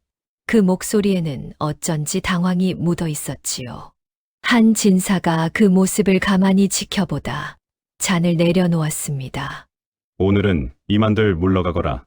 그 목소리에는 어쩐지 당황이 묻어 있었지요. 한진사가 그 모습을 가만히 지켜보다 잔을 내려놓았습니다. 오늘은 이만들 물러가거라.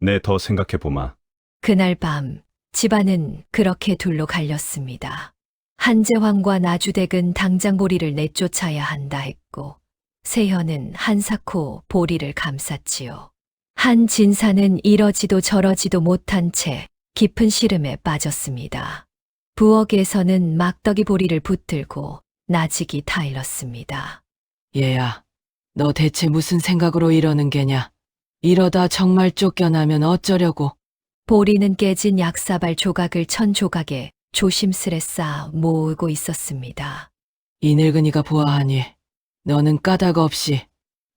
내 더 생각해보마. 그날 밤 집안은 그렇게 둘로 갈렸습니다. 한재황과 나주댁은 당장 보리를 내쫓아야 한다 했고 세현은 한사코 보리를 감쌌지요. 한진사는 이러지도 저러지도 못한 채 깊은 시름에 빠졌습니다. 부엌에서는 막덕이 보리를 붙들고 나직이 타일렀습니다. 얘야, 너 대체 무슨 생각으로 이러는 게냐? 이러다 정말 쫓겨나면 어쩌려고? 보리는 깨진 약사발 조각을 천 조각에 조심스레 쌓아 모으고 있었습니다. 이 늙은이가 보아하니 너는 까닭 없이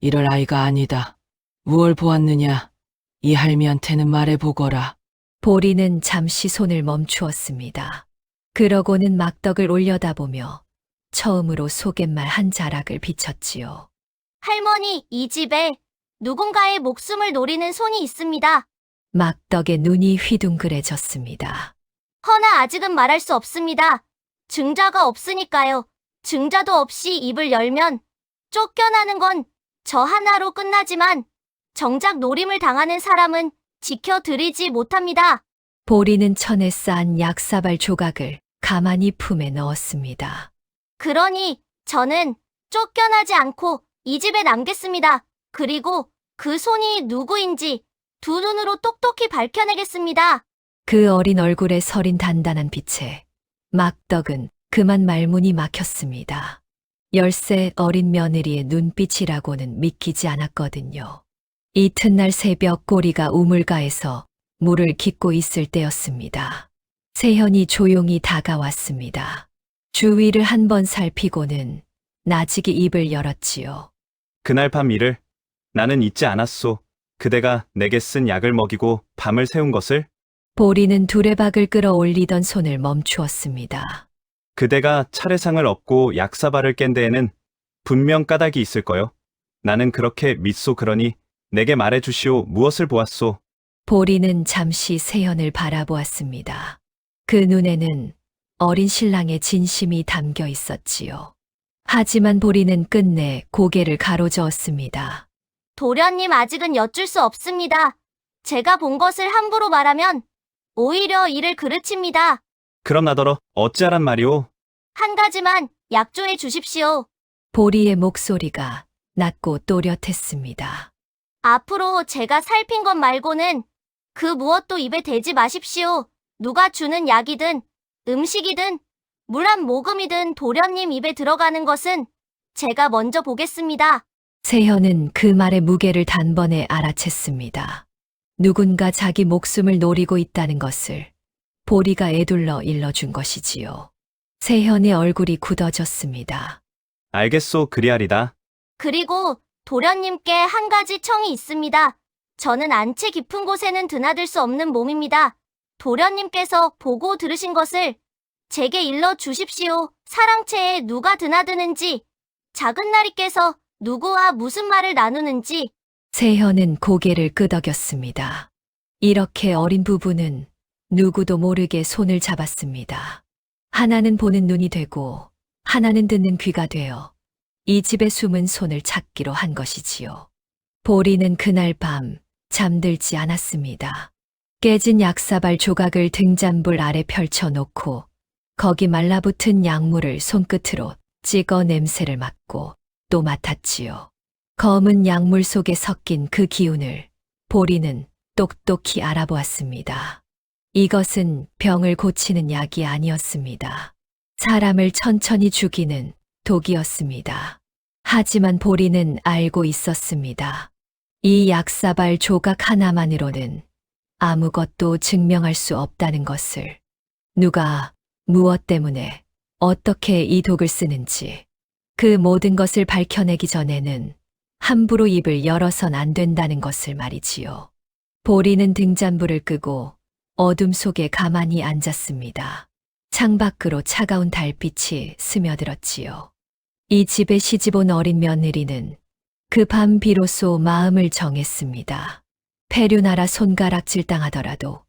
이럴 아이가 아니다. 무얼 보았느냐? 이 할미한테는 말해보거라. 보리는 잠시 손을 멈추었습니다. 그러고는 막덕을 올려다보며 처음으로 속갯말 한 자락을 비쳤지요. 할머니, 이 집에 누군가의 목숨을 노리는 손이 있습니다. 막덕의 눈이 휘둥그레졌습니다. 허나 아직은 말할 수 없습니다. 증자가 없으니까요. 증자도 없이 입을 열면 쫓겨나는 건 저 하나로 끝나지만 정작 노림을 당하는 사람은 지켜드리지 못합니다. 보리는 천에 쌓은 약사발 조각을 가만히 품에 넣었습니다. 그러니 저는 쫓겨나지 않고 이 집에 남겠습니다. 그리고 그 손이 누구인지 두 눈으로 똑똑히 밝혀내겠습니다. 그 어린 얼굴에 서린 단단한 빛에 막덕은 그만 말문이 막혔습니다. 10세 어린 며느리의 눈빛이라고는 믿기지 않았거든요. 이튿날 새벽 꼬리가 우물가에서 물을 깃고 있을 때였습니다. 세현이 조용히 다가왔습니다. 주위를 한번 살피고는 나직이 입을 열었지요. 그날 밤 일을 나는 잊지 않았소. 그대가 내게 쓴 약을 먹이고 밤을 새운 것을. 보리는 두레박을 끌어올리던 손을 멈추었습니다. 그대가 차례상을 얻고 약사발을 깬 데에는 분명 까닭이 있을 거요. 나는 그렇게 믿소. 그러니 내게 말해 주시오. 무엇을 보았소? 보리는 잠시 세현을 바라보았습니다. 그 눈에는 어린 신랑의 진심이 담겨 있었지요. 하지만 보리는 끝내 고개를 가로저었습니다. 도련님 아직은 여쭐 수 없습니다. 제가 본 것을 함부로 말하면 오히려 이를 그르칩니다. 그럼 나더러 어찌하란 말이오? 한 가지만 약조해 주십시오. 보리의 목소리가 낮고 또렷했습니다. 앞으로 제가 살핀 것 말고는 그 무엇도 입에 대지 마십시오. 누가 주는 약이든 음식이든 물 한 모금이든 도련님 입에 들어가는 것은 제가 먼저 보겠습니다. 세현은 그 말의 무게를 단번에 알아챘습니다. 누군가 자기 목숨을 노리고 있다는 것을 보리가 애둘러 일러준 것이지요. 세현의 얼굴이 굳어졌습니다. 알겠소. 그리하리다. 그리고 도련님께 한 가지 청이 있습니다. 저는 안채 깊은 곳에는 드나들 수 없는 몸입니다. 도련님께서 보고 들으신 것을 제게 일러 주십시오. 사랑채에 누가 드나드는지, 작은 나리께서 누구와 무슨 말을 나누는지. 세현은 고개를 끄덕였습니다. 이렇게 어린 부부는 누구도 모르게 손을 잡았습니다. 하나는 보는 눈이 되고 하나는 듣는 귀가 되어 이 집의 숨은 손을 찾기로 한 것이지요. 보리는 그날 밤 잠들지 않았습니다. 깨진 약사발 조각을 등잔불 아래 펼쳐놓고 거기 말라붙은 약물을 손끝으로 찍어 냄새를 맡고 또 맡았지요. 검은 약물 속에 섞인 그 기운을 보리는 똑똑히 알아보았습니다. 이것은 병을 고치는 약이 아니었습니다. 사람을 천천히 죽이는 독이었습니다. 하지만 보리는 알고 있었습니다. 이 약사발 조각 하나만으로는 아무것도 증명할 수 없다는 것을. 누가 무엇 때문에 어떻게 이 독을 쓰는지 그 모든 것을 밝혀내기 전에는 함부로 입을 열어선 안 된다는 것을 말이지요. 보리는 등잔불을 끄고 어둠 속에 가만히 앉았습니다. 창밖으로 차가운 달빛이 스며들었지요. 이 집에 시집온 어린 며느리는 그 밤 비로소 마음을 정했습니다. 폐륜하라 손가락질 당하더라도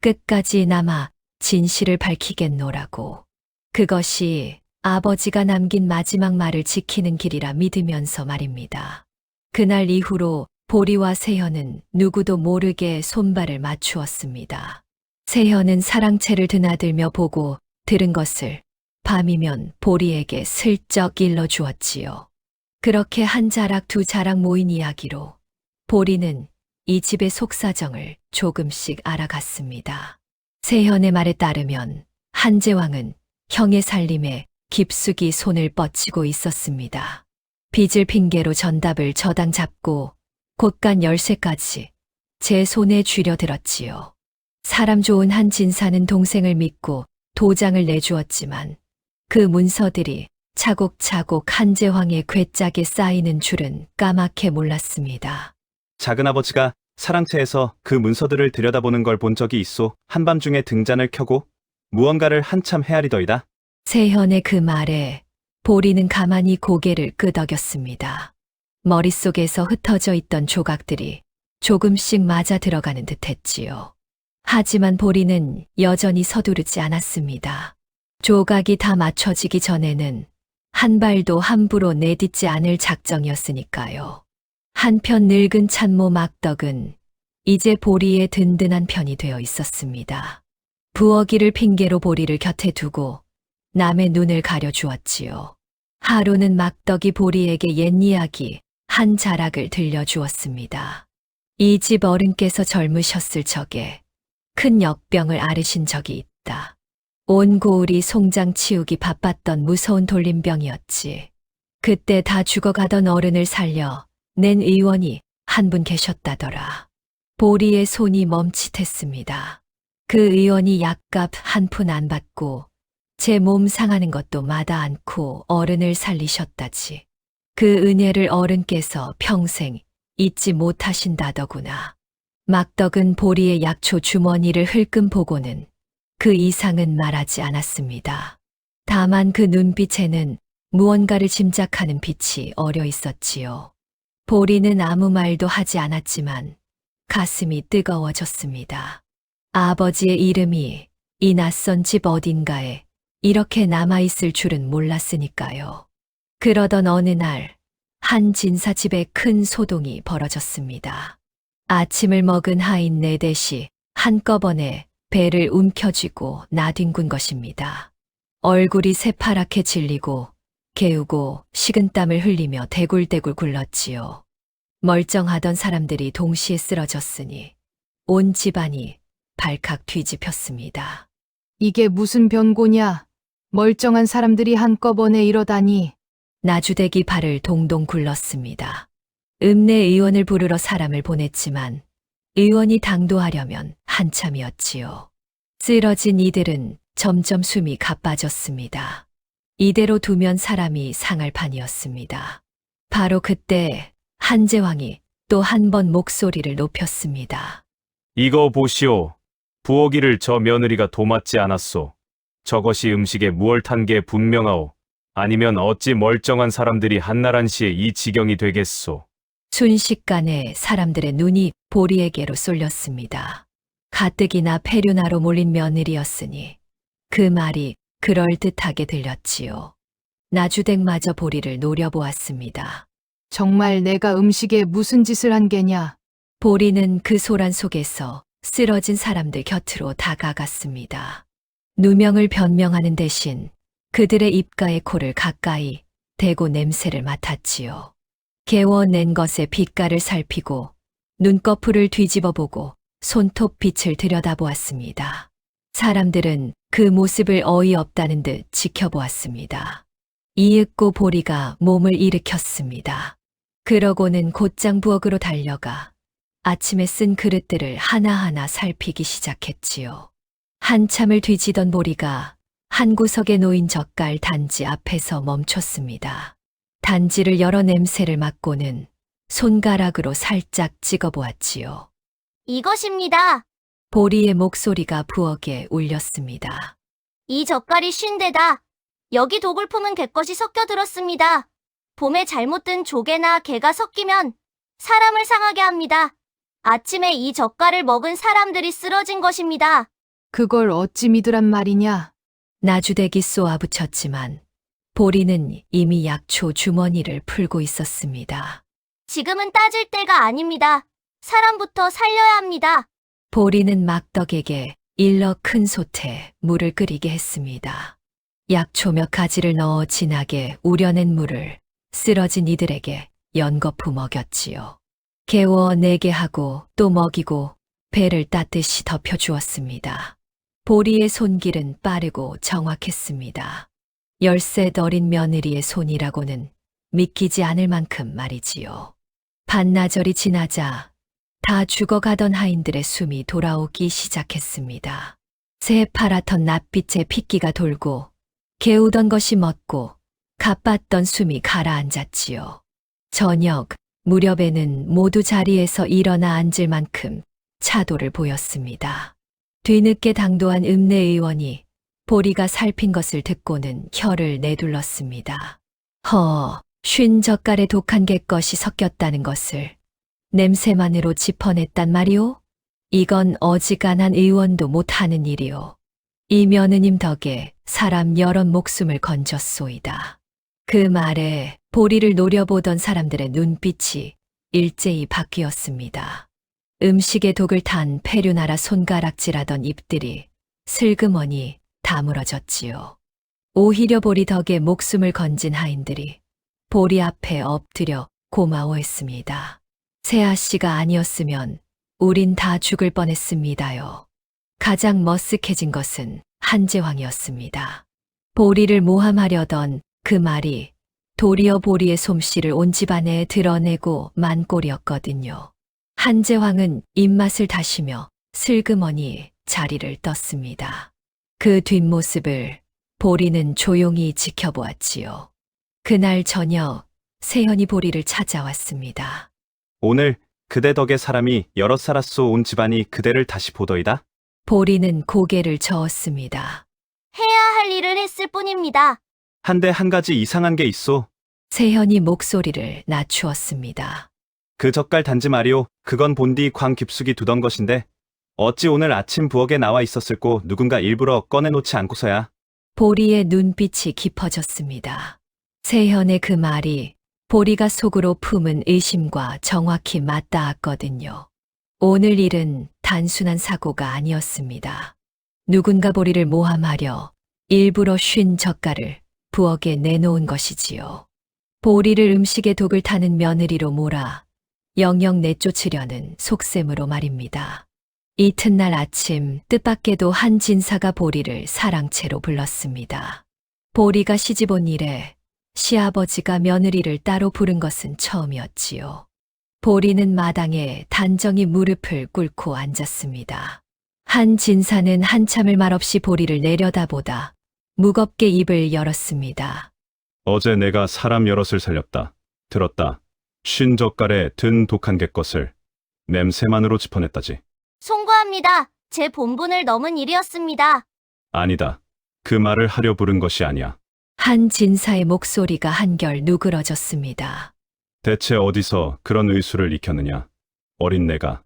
끝까지 남아 진실을 밝히겠노라고. 그것이 아버지가 남긴 마지막 말을 지키는 길이라 믿으면서 말입니다. 그날 이후로 보리와 세현은 누구도 모르게 손발을 맞추었습니다. 세현은 사랑채를 드나들며 보고 들은 것을 밤이면 보리에게 슬쩍 일러주었지요. 그렇게 한 자락 두 자락 모인 이야기로 보리는 이 집의 속사정을 조금씩 알아갔습니다. 세현의 말에 따르면 한제왕은 형의 살림에 깊숙이 손을 뻗치고 있었습니다. 빚을 핑계로 전답을 저당 잡고 곳간 열쇠까지 제 손에 쥐려들었지요. 사람 좋은 한 진사는 동생을 믿고 도장을 내주었지만 그 문서들이 차곡차곡 한제왕의 괴짝에 쌓이는 줄은 까맣게 몰랐습니다. 작은아버지가 사랑채에서 그 문서들을 들여다보는 걸 본 적이 있소. 한밤중에 등잔을 켜고 무언가를 한참 헤아리더이다. 세현의 그 말에 보리는 가만히 고개를 끄덕였습니다. 머릿속에서 흩어져 있던 조각들이 조금씩 맞아 들어가는 듯했지요. 하지만 보리는 여전히 서두르지 않았습니다. 조각이 다 맞춰지기 전에는 한 발도 함부로 내딛지 않을 작정이었으니까요. 한편 늙은 참모 막덕은 이제 보리의 든든한 편이 되어 있었습니다. 부엌일을 핑계로 보리를 곁에 두고 남의 눈을 가려주었지요. 하루는 막덕이 보리에게 옛 이야기 한 자락을 들려주었습니다. 이 집 어른께서 젊으셨을 적에 큰 역병을 앓으신 적이 있다. 온 고을이 송장 치우기 바빴던 무서운 돌림병이었지. 그때 다 죽어가던 어른을 살려 낸 의원이 한 분 계셨다더라. 보리의 손이 멈칫했습니다. 그 의원이 약값 한 푼 안 받고 제 몸 상하는 것도 마다 않고 어른을 살리셨다지. 그 은혜를 어른께서 평생 잊지 못하신다더구나. 막덕은 보리의 약초 주머니를 흘끔 보고는 그 이상은 말하지 않았습니다. 다만 그 눈빛에는 무언가를 짐작하는 빛이 어려 있었지요. 보리는 아무 말도 하지 않았지만 가슴이 뜨거워졌습니다. 아버지의 이름이 이 낯선 집 어딘가에 이렇게 남아있을 줄은 몰랐으니까요. 그러던 어느 날, 한 진사집에 큰 소동이 벌어졌습니다. 아침을 먹은 하인 4대시 한꺼번에 배를 움켜쥐고 나뒹군 것입니다. 얼굴이 새파랗게 질리고 개우고 식은땀을 흘리며 대굴대굴 굴렀지요. 멀쩡하던 사람들이 동시에 쓰러졌으니 온 집안이 발칵 뒤집혔습니다. 이게 무슨 변고냐? 멀쩡한 사람들이 한꺼번에 이러다니. 나주댁이 발을 동동 굴렀습니다. 읍내 의원을 부르러 사람을 보냈지만 의원이 당도하려면 한참이었지요. 쓰러진 이들은 점점 숨이 가빠졌습니다. 이대로 두면 사람이 상할 판이었습니다. 바로 그때 한제왕이 또 한 번 목소리를 높였습니다. 이거 보시오. 부엌일을 저 며느리가 도맡지 않았소. 저것이 음식에 무얼 탄 게 분명하오. 아니면 어찌 멀쩡한 사람들이 한나란시에 이 지경이 되겠소. 순식간에 사람들의 눈이 보리에게로 쏠렸습니다. 가뜩이나 폐륜하로 몰린 며느리였으니 그 말이 그럴듯하게 들렸지요. 나주댁마저 보리를 노려보았습니다. 정말 내가 음식에 무슨 짓을 한 게냐? 보리는 그 소란 속에서 쓰러진 사람들 곁으로 다가갔습니다. 누명을 변명하는 대신 그들의 입가에 코를 가까이 대고 냄새를 맡았지요. 개워낸 것의 빛깔을 살피고 눈꺼풀을 뒤집어보고 손톱 빛을 들여다보았습니다. 사람들은 그 모습을 어이없다는 듯 지켜보았습니다. 이윽고 보리가 몸을 일으켰습니다. 그러고는 곧장 부엌으로 달려가 아침에 쓴 그릇들을 하나하나 살피기 시작했지요. 한참을 뒤지던 보리가 한 구석에 놓인 젓갈 단지 앞에서 멈췄습니다. 단지를 열어 냄새를 맡고는 손가락으로 살짝 찍어보았지요. 이것입니다. 보리의 목소리가 부엌에 울렸습니다. 이 젓갈이 50대다. 여기 도굴품은 개것이 섞여 들었습니다. 봄에 잘못 든 조개나 개가 섞이면 사람을 상하게 합니다. 아침에 이 젓갈을 먹은 사람들이 쓰러진 것입니다. 그걸 어찌 믿으란 말이냐? 나주댁이 쏘아붙였지만 보리는 이미 약초 주머니를 풀고 있었습니다. 지금은 따질 때가 아닙니다. 사람부터 살려야 합니다. 보리는 막덕에게 일러 큰 솥에 물을 끓이게 했습니다. 약초 몇 가지를 넣어 진하게 우려낸 물을 쓰러진 이들에게 연거푸 먹였지요. 개워 내게 하고 또 먹이고 배를 따뜻이 덮여주었습니다. 보리의 손길은 빠르고 정확했습니다. 13 어린 며느리의 손이라고는 믿기지 않을 만큼 말이지요. 반나절이 지나자 다 죽어가던 하인들의 숨이 돌아오기 시작했습니다. 새파랗던 낯빛에 핏기가 돌고 개우던 것이 멎고 가빴던 숨이 가라앉았지요. 저녁 무렵에는 모두 자리에서 일어나 앉을 만큼 차도를 보였습니다. 뒤늦게 당도한 읍내 의원이 보리가 살핀 것을 듣고는 혀를 내둘렀습니다. 50 독한 개것이 섞였다는 것을 냄새만으로 짚어냈단 말이오? 이건 어지간한 의원도 못하는 일이오. 이 며느님 덕에 사람 여럿 목숨을 건졌소이다. 그 말에 보리를 노려보던 사람들의 눈빛이 일제히 바뀌었습니다. 음식에 독을 탄 폐륜하라 손가락질하던 입들이 슬그머니 다물어졌지요. 오히려 보리 덕에 목숨을 건진 하인들이 보리 앞에 엎드려 고마워했습니다. 세아 씨가 아니었으면 우린 다 죽을 뻔했습니다요. 가장 머쓱해진 것은 한재왕이었습니다. 보리를 모함하려던 그 말이 도리어 보리의 솜씨를 온 집안에 드러내고 만 꼴이었거든요. 한재왕은 입맛을 다시며 슬그머니 자리를 떴습니다. 그 뒷모습을 보리는 조용히 지켜보았지요. 그날 저녁 세현이 보리를 찾아왔습니다. 오늘 그대 덕에 사람이 여럿 살았소. 온 집안이 그대를 다시 보더이다. 보리는 고개를 저었습니다. 해야 할 일을 했을 뿐입니다. 한데 한 가지 이상한 게 있소. 세현이 목소리를 낮추었습니다. 그 젓갈 단지 말이오. 그건 본디 광 깊숙이 두던 것인데 어찌 오늘 아침 부엌에 나와 있었을꼬. 누군가 일부러 꺼내놓지 않고서야. 보리의 눈빛이 깊어졌습니다. 세현의 그 말이 보리가 속으로 품은 의심과 정확히 맞닿았거든요. 오늘 일은 단순한 사고가 아니었습니다. 누군가 보리를 모함하려 일부러 쉰 젓갈을 부엌에 내놓은 것이지요. 보리를 음식에 독을 타는 며느리로 몰아 영영 내쫓으려는 속셈으로 말입니다. 이튿날 아침 뜻밖에도 한 진사가 보리를 사랑채로 불렀습니다. 보리가 시집온 이래 시아버지가 며느리를 따로 부른 것은 처음이었지요. 보리는 마당에 단정히 무릎을 꿇고 앉았습니다. 한 진사는 한참을 말없이 보리를 내려다보다 무겁게 입을 열었습니다. 어제 내가 사람 여럿을 살렸다. 들었다. 쉰 젓갈에 든 독한 갯것을 냄새만으로 짚어냈다지. 송구합니다. 제 본분을 넘은 일이었습니다. 아니다. 그 말을 하려 부른 것이 아니야. 한 진사의 목소리가 한결 누그러졌습니다. 대체 어디서 그런 의술을 익혔느냐. 어린 내가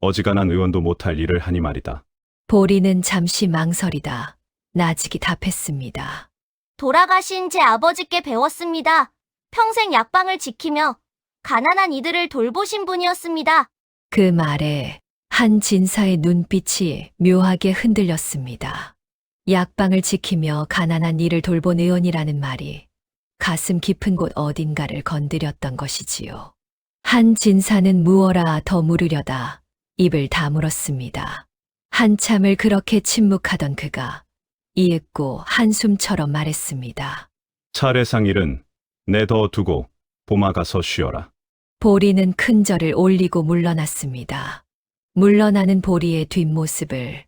어지간한 의원도 못할 일을 하니 말이다. 보리는 잠시 망설이다 나직이 답했습니다. 돌아가신 제 아버지께 배웠습니다. 평생 약방을 지키며 가난한 이들을 돌보신 분이었습니다. 그 말에 한 진사의 눈빛이 묘하게 흔들렸습니다. 약방을 지키며 가난한 이를 돌본 의원이라는 말이 가슴 깊은 곳 어딘가를 건드렸던 것이지요. 한 진사는 무어라 더 물으려다 입을 다물었습니다. 한참을 그렇게 침묵하던 그가 이윽고 한숨처럼 말했습니다. 차례상 일은 내더 두고 봄아 가서 쉬어라. 보리는 큰 절을 올리고 물러났습니다. 물러나는 보리의 뒷모습을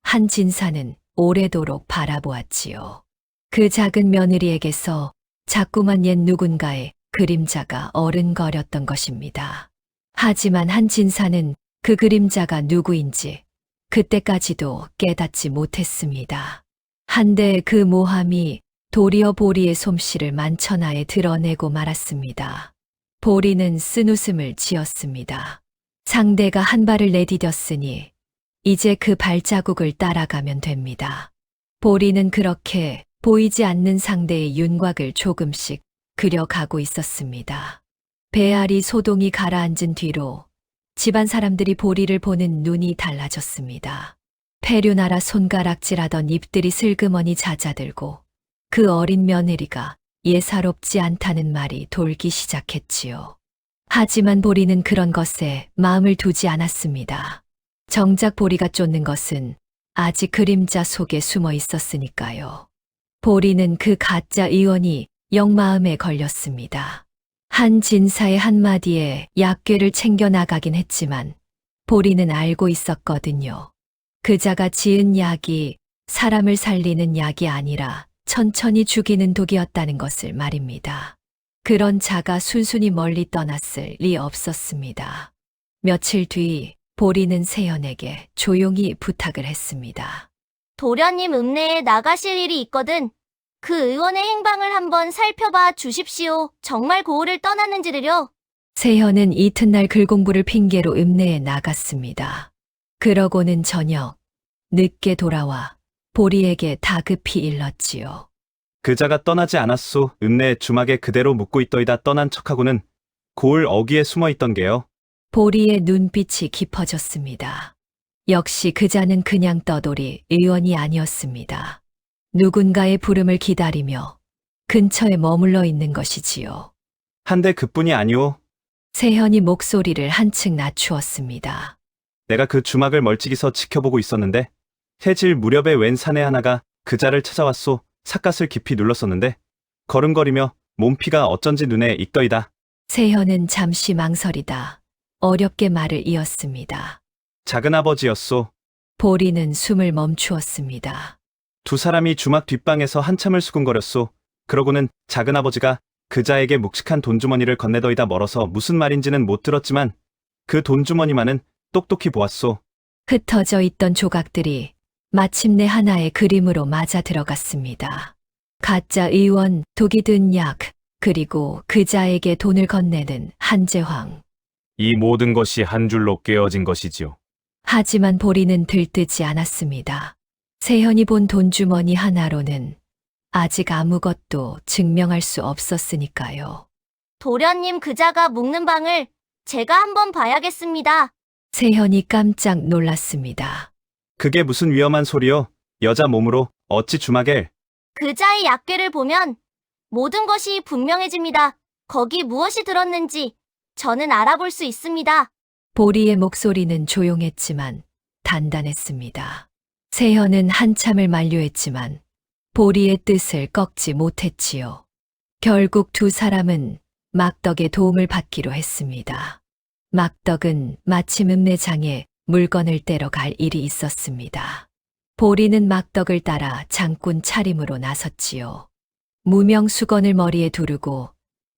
한 진사는 오래도록 바라보았지요. 그 작은 며느리에게서 자꾸만 옛 누군가의 그림자가 어른거렸던 것입니다. 하지만 한 진사는 그 그림자가 누구인지 그때까지도 깨닫지 못했습니다. 한데 그 모함이 도리어 보리의 솜씨를 만천하에 드러내고 말았습니다. 보리는 쓴웃음을 지었습니다. 상대가 한 발을 내디뎠으니 이제 그 발자국을 따라가면 됩니다. 보리는 그렇게 보이지 않는 상대의 윤곽을 조금씩 그려가고 있었습니다. 배알이 소동이 가라앉은 뒤로 집안 사람들이 보리를 보는 눈이 달라졌습니다. 폐륜하라 손가락질하던 입들이 슬그머니 잦아들고 그 어린 며느리가 예사롭지 않다는 말이 돌기 시작했지요. 하지만 보리는 그런 것에 마음을 두지 않았습니다. 정작 보리가 쫓는 것은 아직 그림자 속에 숨어 있었으니까요. 보리는 그 가짜 의원이 역마음에 걸렸습니다. 한 진사의 한마디에 약궤를 챙겨 나가긴 했지만 보리는 알고 있었거든요. 그자가 지은 약이 사람을 살리는 약이 아니라 천천히 죽이는 독이었다는 것을 말입니다. 그런 자가 순순히 멀리 떠났을 리 없었습니다. 며칠 뒤 보리는 세연에게 조용히 부탁을 했습니다. 도련님 읍내에 나가실 일이 있거든. 그 의원의 행방을 한번 살펴봐 주십시오. 정말 고을을 떠났는지를요. 세연은 이튿날 글공부를 핑계로 읍내에 나갔습니다. 그러고는 저녁 늦게 돌아와 보리에게 다급히 일렀지요. 그자가 떠나지 않았소. 읍내 주막에 그대로 묵고 있더이다. 떠난 척하고는 고을 어귀에 숨어 있던 게요. 보리의 눈빛이 깊어졌습니다. 역시 그자는 그냥 떠돌이 의원이 아니었습니다. 누군가의 부름을 기다리며 근처에 머물러 있는 것이지요. 한데 그뿐이 아니오. 세현이 목소리를 한층 낮추었습니다. 내가 그 주막을 멀찍이서 지켜보고 있었는데 해질 무렵에 웬 사내 하나가 그자를 찾아왔소. 삿갓을 깊이 눌렀었는데 걸음거리며 몸피가 어쩐지 눈에 익더이다. 세현은 잠시 망설이다 어렵게 말을 이었습니다. 작은아버지였소. 보리는 숨을 멈추었습니다. 두 사람이 주막 뒷방에서 한참을 수군거렸소. 그러고는 작은아버지가 그자에게 묵직한 돈주머니를 건네더이다. 멀어서 무슨 말인지는 못 들었지만 그 돈주머니만은 똑똑히 보았소. 흩어져 있던 조각들이 마침내 하나의 그림으로 맞아 들어갔습니다. 가짜 의원, 독이 든 약, 그리고 그자에게 돈을 건네는 한재황. 이 모든 것이 한 줄로 꿰어진 것이지요. 하지만 보리는 들뜨지 않았습니다. 세현이 본 돈주머니 하나로는 아직 아무것도 증명할 수 없었으니까요. 도련님 그자가 묵는 방을 제가 한번 봐야겠습니다. 세현이 깜짝 놀랐습니다. 그게 무슨 위험한 소리요? 여자 몸으로 어찌 주막에. 그자의 약궤를 보면 모든 것이 분명해집니다. 거기 무엇이 들었는지 저는 알아볼 수 있습니다. 보리의 목소리는 조용했지만 단단했습니다. 세현은 한참을 만류했지만 보리의 뜻을 꺾지 못했지요. 결국 두 사람은 막덕의 도움을 받기로 했습니다. 막덕은 마침 읍내장에 물건을 떼러 갈 일이 있었습니다. 보리는 막덕을 따라 장군 차림으로 나섰지요. 무명 수건을 머리에 두르고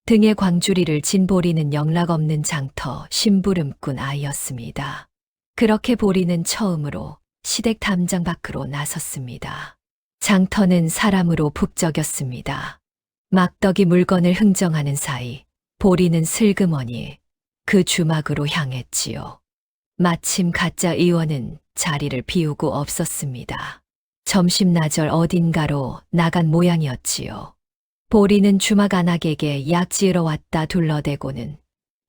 등에 광주리를 진 보리는 영락없는 장터 심부름꾼 아이였습니다. 그렇게 보리는 처음으로 시댁 담장 밖으로 나섰습니다. 장터는 사람으로 북적였습니다. 막덕이 물건을 흥정하는 사이 보리는 슬그머니 그 주막으로 향했지요. 마침 가짜 의원은 자리를 비우고 없었습니다. 점심나절 어딘가로 나간 모양이었지요. 보리는 주막 안악에게 약 지으러 왔다 둘러대고는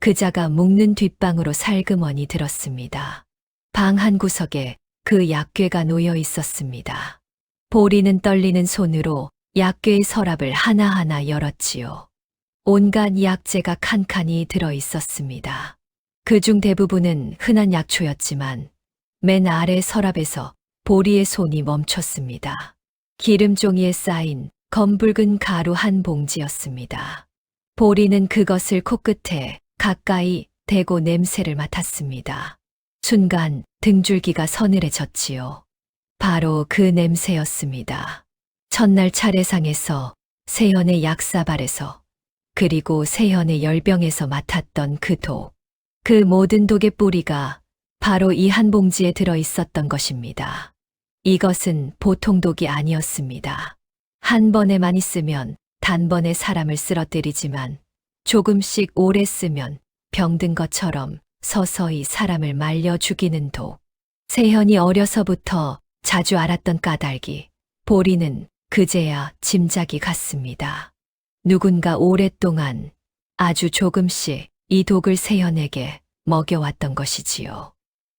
그자가 묵는 뒷방으로 살그머니 들었습니다. 방 한 구석에 그 약궤가 놓여 있었습니다. 보리는 떨리는 손으로 약궤의 서랍을 하나하나 열었지요. 온갖 약재가 칸칸이 들어 있었습니다. 그중 대부분은 흔한 약초였지만 맨 아래 서랍에서 보리의 손이 멈췄습니다. 기름종이에 쌓인 검붉은 가루 한 봉지였습니다. 보리는 그것을 코끝에 가까이 대고 냄새를 맡았습니다. 순간 등줄기가 서늘해졌지요. 바로 그 냄새였습니다. 첫날 차례상에서 세현의 약사발에서 그리고 세현의 열병에서 맡았던 그 독. 그 모든 독의 뿌리가 바로 이 한 봉지에 들어 있었던 것입니다. 이것은 보통 독이 아니었습니다. 한 번에만 있으면 단번에 사람을 쓰러뜨리지만 조금씩 오래 쓰면 병든 것처럼 서서히 사람을 말려 죽이는 독. 세현이 어려서부터 자주 알았던 까닭이 보리는 그제야 짐작이 갔습니다. 누군가 오랫동안 아주 조금씩 이 독을 세현에게 먹여왔던 것이지요.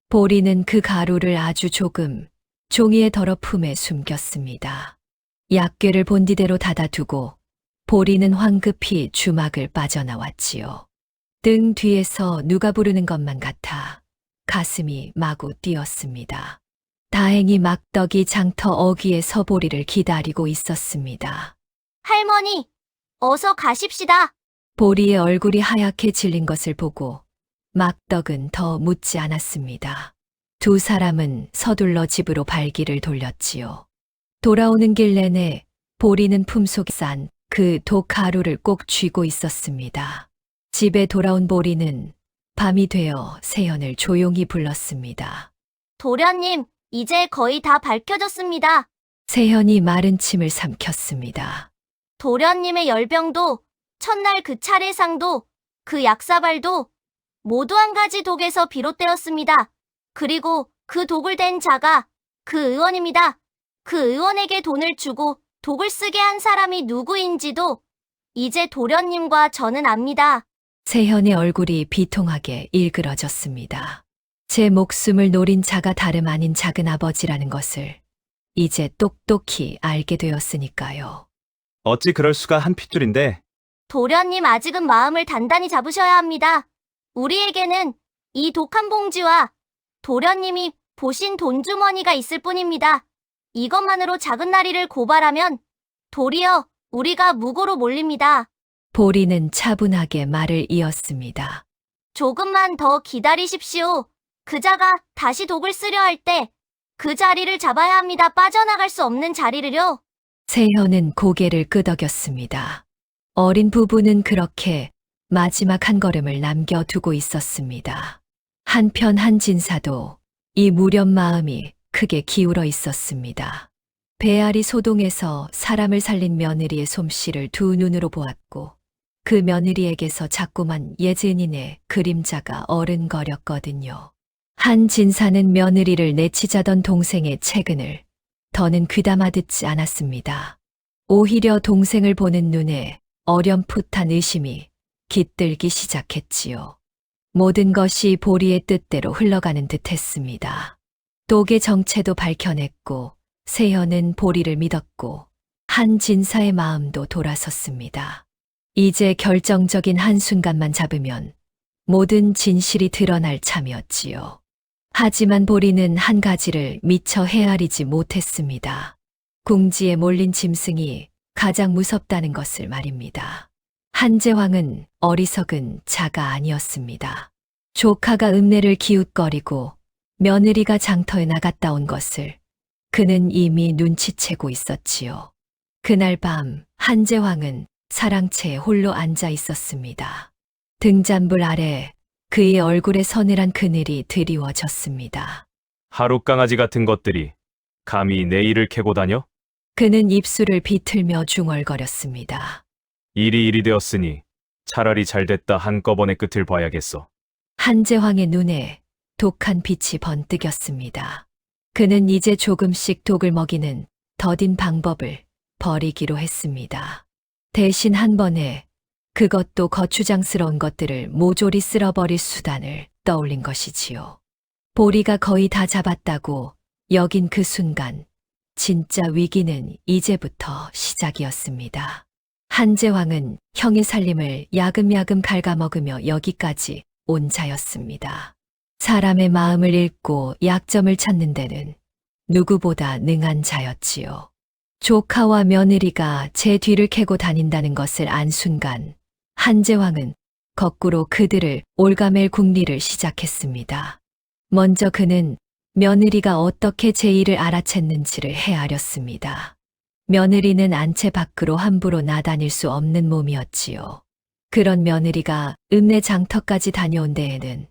보리는 그 가루를 아주 조금 종이의 더러품에 숨겼습니다. 약궤를 본디대로 닫아두고 보리는 황급히 주막을 빠져나왔지요. 등 뒤에서 누가 부르는 것만 같아 가슴이 마구 뛰었습니다. 다행히 막덕이 장터 어귀에 서 보리를 기다리고 있었습니다. 할머니, 어서 가십시다. 보리의 얼굴이 하얗게 질린 것을 보고 막덕은 더 묻지 않았습니다. 두 사람은 서둘러 집으로 발길을 돌렸지요. 돌아오는 길 내내 보리는 품속에 싼 그 독 가루를 꼭 쥐고 있었습니다. 집에 돌아온 보리는 밤이 되어 세현을 조용히 불렀습니다. 도련님, 이제 거의 다 밝혀졌습니다. 세현이 마른 침을 삼켰습니다. 도련님의 열병도, 첫날 그 차례상도, 그 약사발도 모두 한 가지 독에서 비롯되었습니다. 그리고 그 독을 댄 자가 그 의원입니다. 그 의원에게 돈을 주고 독을 쓰게 한 사람이 누구인지도 이제 도련님과 저는 압니다. 세현의 얼굴이 비통하게 일그러졌습니다. 제 목숨을 노린 자가 다름 아닌 작은아버지라는 것을 이제 똑똑히 알게 되었으니까요. 어찌 그럴 수가 한 핏줄인데. 도련님 아직은 마음을 단단히 잡으셔야 합니다. 우리에게는 이 독한 봉지와 도련님이 보신 돈주머니가 있을 뿐입니다. 이것만으로 작은 나리를 고발하면 도리어 우리가 무고로 몰립니다. 보리는 차분하게 말을 이었습니다. 조금만 더 기다리십시오. 그자가 다시 독을 쓰려 할 때 그 자리를 잡아야 합니다. 빠져나갈 수 없는 자리를요. 세현은 고개를 끄덕였습니다. 어린 부부는 그렇게 마지막 한 걸음을 남겨두고 있었습니다. 한편 한진사도 이 무렴 마음이 크게 기울어 있었습니다. 배아리 소동에서 사람을 살린 며느리의 솜씨를 두 눈으로 보았고 그 며느리에게서 자꾸만 예진이네 그림자가 어른거렸거든요. 한진사는 며느리를 내치자던 동생의 채근을 더는 귀담아 듣지 않았습니다. 오히려 동생을 보는 눈에 어렴풋한 의심이 깃들기 시작했지요. 모든 것이 보리의 뜻대로 흘러가는 듯 했습니다. 독의 정체도 밝혀냈고 세현은 보리를 믿었고 한진사의 마음도 돌아섰습니다. 이제 결정적인 한순간만 잡으면 모든 진실이 드러날 참이었지요. 하지만 보리는 한 가지를 미처 헤아리지 못했습니다. 궁지에 몰린 짐승이 가장 무섭다는 것을 말입니다. 한재왕은 어리석은 자가 아니었습니다. 조카가 읍내를 기웃거리고 며느리가 장터에 나갔다 온 것을 그는 이미 눈치채고 있었지요. 그날 밤 한재왕은 사랑채에 홀로 앉아 있었습니다. 등잔불 아래 그의 얼굴에 서늘한 그늘이 드리워졌습니다. 하루 강아지 같은 것들이 감히 내 일을 캐고 다녀? 그는 입술을 비틀며 중얼거렸습니다. 일이 되었으니 차라리 잘됐다 한꺼번에 끝을 봐야겠어. 한재왕의 눈에 독한 빛이 번뜩였습니다. 그는 이제 조금씩 독을 먹이는 더딘 방법을 버리기로 했습니다. 대신 한 번에 그것도 거추장스러운 것들을 모조리 쓸어버릴 수단을 떠올린 것이지요. 보리가 거의 다 잡았다고 여긴 그 순간 진짜 위기는 이제부터 시작이었습니다. 한재왕은 형의 살림을 야금야금 갉아먹으며 여기까지 온 자였습니다. 사람의 마음을 읽고 약점을 찾는 데는 누구보다 능한 자였지요. 조카와 며느리가 제 뒤를 캐고 다닌다는 것을 안 순간 한재왕은 거꾸로 그들을 올가맬 궁리를 시작했습니다. 먼저 그는 며느리가 어떻게 제 일을 알아챘는지를 헤아렸습니다. 며느리는 안채 밖으로 함부로 나다닐 수 없는 몸이었지요. 그런 며느리가 읍내 장터까지 다녀온 데에는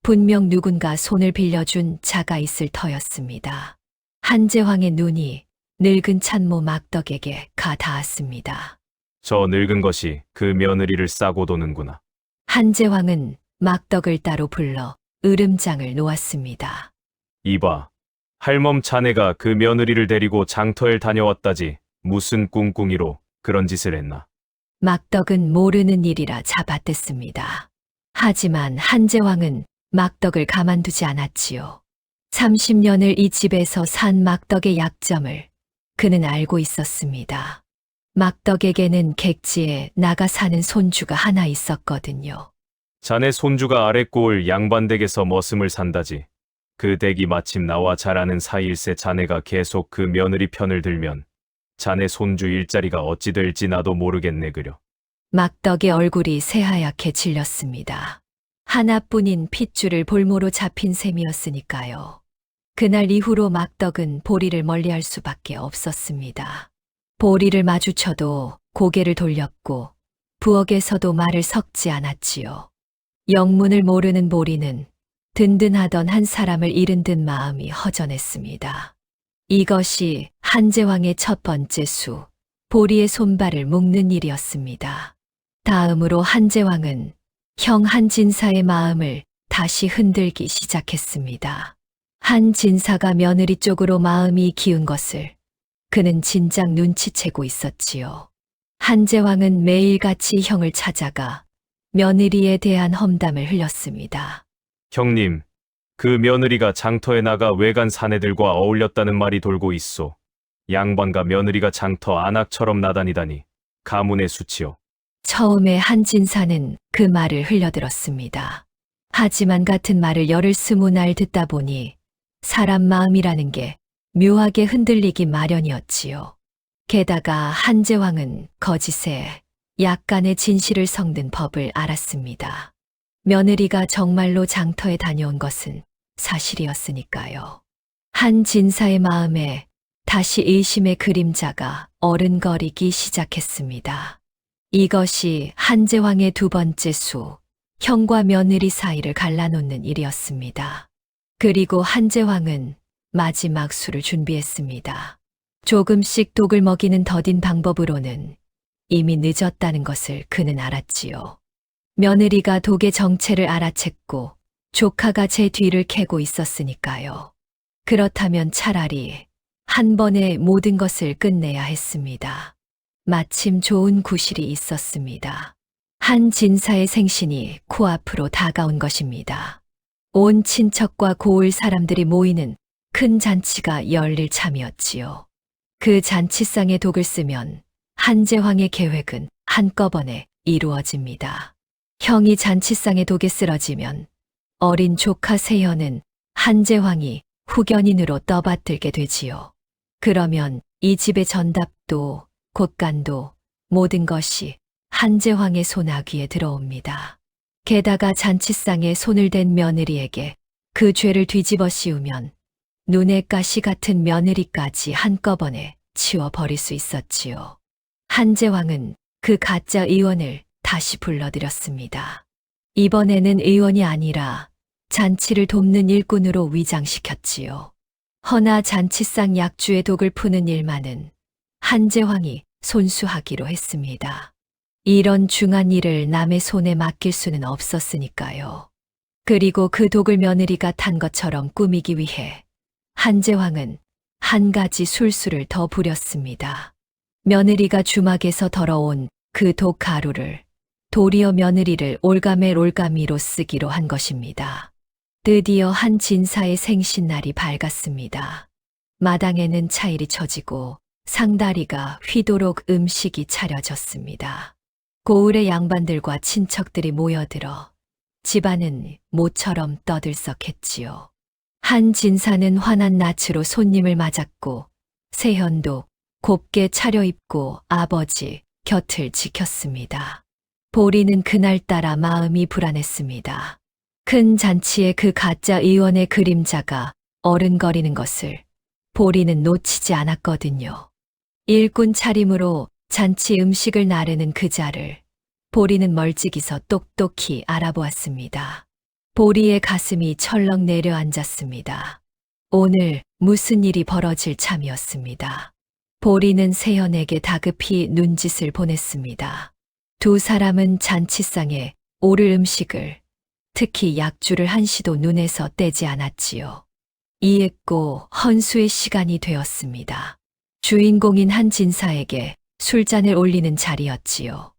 분명 누군가 손을 빌려준 자가 있을 터였습니다. 한재왕의 눈이 늙은 참모 막덕에게 가 닿았습니다. 저 늙은 것이 그 며느리를 싸고 도는구나. 한재왕은 막덕을 따로 불러 으름장을 놓았습니다. 이봐, 할멈 자네가 그 며느리를 데리고 장터에 다녀왔다지 무슨 꿍꿍이로 그런 짓을 했나? 막덕은 모르는 일이라 잡아댔습니다. 하지만 한재왕은 막덕을 가만두지 않았지요. 30년을 이 집에서 산 막덕의 약점을 그는 알고 있었습니다. 막덕에게는 객지에 나가 사는 손주가 하나 있었거든요. 자네 손주가 아랫골 양반댁에서 머슴을 산다지. 그 댁이 마침 나와 잘 아는 사이일세. 자네가 계속 그 며느리 편을 들면 자네 손주 일자리가 어찌 될지 나도 모르겠네 그려. 막덕의 얼굴이 새하얗게 질렸습니다. 하나뿐인 핏줄을 볼모로 잡힌 셈이었으니까요. 그날 이후로 막덕은 보리를 멀리할 수밖에 없었습니다. 보리를 마주쳐도 고개를 돌렸고 부엌에서도 말을 섞지 않았지요. 영문을 모르는 보리는 든든하던 한 사람을 잃은 듯 마음이 허전했습니다. 이것이 한재왕의 첫 번째 수, 보리의 손발을 묶는 일이었습니다. 다음으로 한재왕은 형 한진사의 마음을 다시 흔들기 시작했습니다. 한진사가 며느리 쪽으로 마음이 기운 것을 그는 진작 눈치채고 있었지요. 한재왕은 매일같이 형을 찾아가 며느리에 대한 험담을 흘렸습니다. 형님, 그 며느리가 장터에 나가 외간 사내들과 어울렸다는 말이 돌고 있소. 양반과 며느리가 장터 안악처럼 나다니다니 가문의 수치요. 처음에 한진사는 그 말을 흘려들었습니다. 하지만 같은 말을 10-20날 듣다 보니 사람 마음이라는 게 묘하게 흔들리기 마련이었지요. 게다가 한제왕은 거짓에 약간의 진실을 섞는 법을 알았습니다. 며느리가 정말로 장터에 다녀온 것은 사실이었으니까요. 한진사의 마음에 다시 의심의 그림자가 어른거리기 시작했습니다. 이것이 한제왕의 두 번째 수, 형과 며느리 사이를 갈라놓는 일이었습니다. 그리고 한제왕은 마지막 수를 준비했습니다. 조금씩 독을 먹이는 더딘 방법으로는 이미 늦었다는 것을 그는 알았지요. 며느리가 독의 정체를 알아챘고 조카가 제 뒤를 캐고 있었으니까요. 그렇다면 차라리 한 번에 모든 것을 끝내야 했습니다. 마침 좋은 구실이 있었습니다. 한진사의 생신이 코앞으로 다가온 것입니다. 온 친척과 고을 사람들이 모이는 큰 잔치가 열릴 참이었지요. 그 잔치상에 독을 쓰면 한제왕의 계획은 한꺼번에 이루어집니다. 형이 잔치상에 독에 쓰러지면 어린 조카 세현은 한제왕이 후견인으로 떠받들게 되지요. 그러면 이 집의 전답도 곳간도 모든 것이 한제왕의 손아귀에 들어옵니다. 게다가 잔치상에 손을 댄 며느리에게 그 죄를 뒤집어 씌우면 눈의 가시 같은 며느리까지 한꺼번에 치워버릴 수 있었지요. 한제왕은 그 가짜 의원을 다시 불러들였습니다. 이번에는 의원이 아니라 잔치를 돕는 일꾼으로 위장시켰지요. 허나 잔치상 약주의 독을 푸는 일만은 한제왕이 손수하기로 했습니다. 이런 중한 일을 남의 손에 맡길 수는 없었으니까요. 그리고 그 독을 며느리가 탄 것처럼 꾸미기 위해 한제왕은 한 가지 술수를 더 부렸습니다. 며느리가 주막에서 덜어온 그 독 가루를 도리어 며느리를 올가매로 쓰기로 한 것입니다. 드디어 한진사의 생신날이 밝았습니다. 마당에는 차일이 쳐지고 상다리가 휘도록 음식이 차려졌습니다. 고을의 양반들과 친척들이 모여들어 집안은 모처럼 떠들썩했지요. 한진사는 환한 낯으로 손님을 맞았고 세현도 곱게 차려입고 아버지 곁을 지켰습니다. 보리는 그날따라 마음이 불안했습니다. 큰 잔치에 그 가짜 의원의 그림자가 어른거리는 것을 보리는 놓치지 않았거든요. 일꾼 차림으로 잔치 음식을 나르는 그자를 보리는 멀찍이서 똑똑히 알아보았습니다. 보리의 가슴이 철렁 내려앉았습니다. 오늘 무슨 일이 벌어질 참이었습니다. 보리는 세현에게 다급히 눈짓을 보냈습니다. 두 사람은 잔치상에 오를 음식을, 특히 약주를 한시도 눈에서 떼지 않았지요. 이윽고 헌수의 시간이 되었습니다. 주인공인 한진사에게 술잔을 올리는 자리였지요.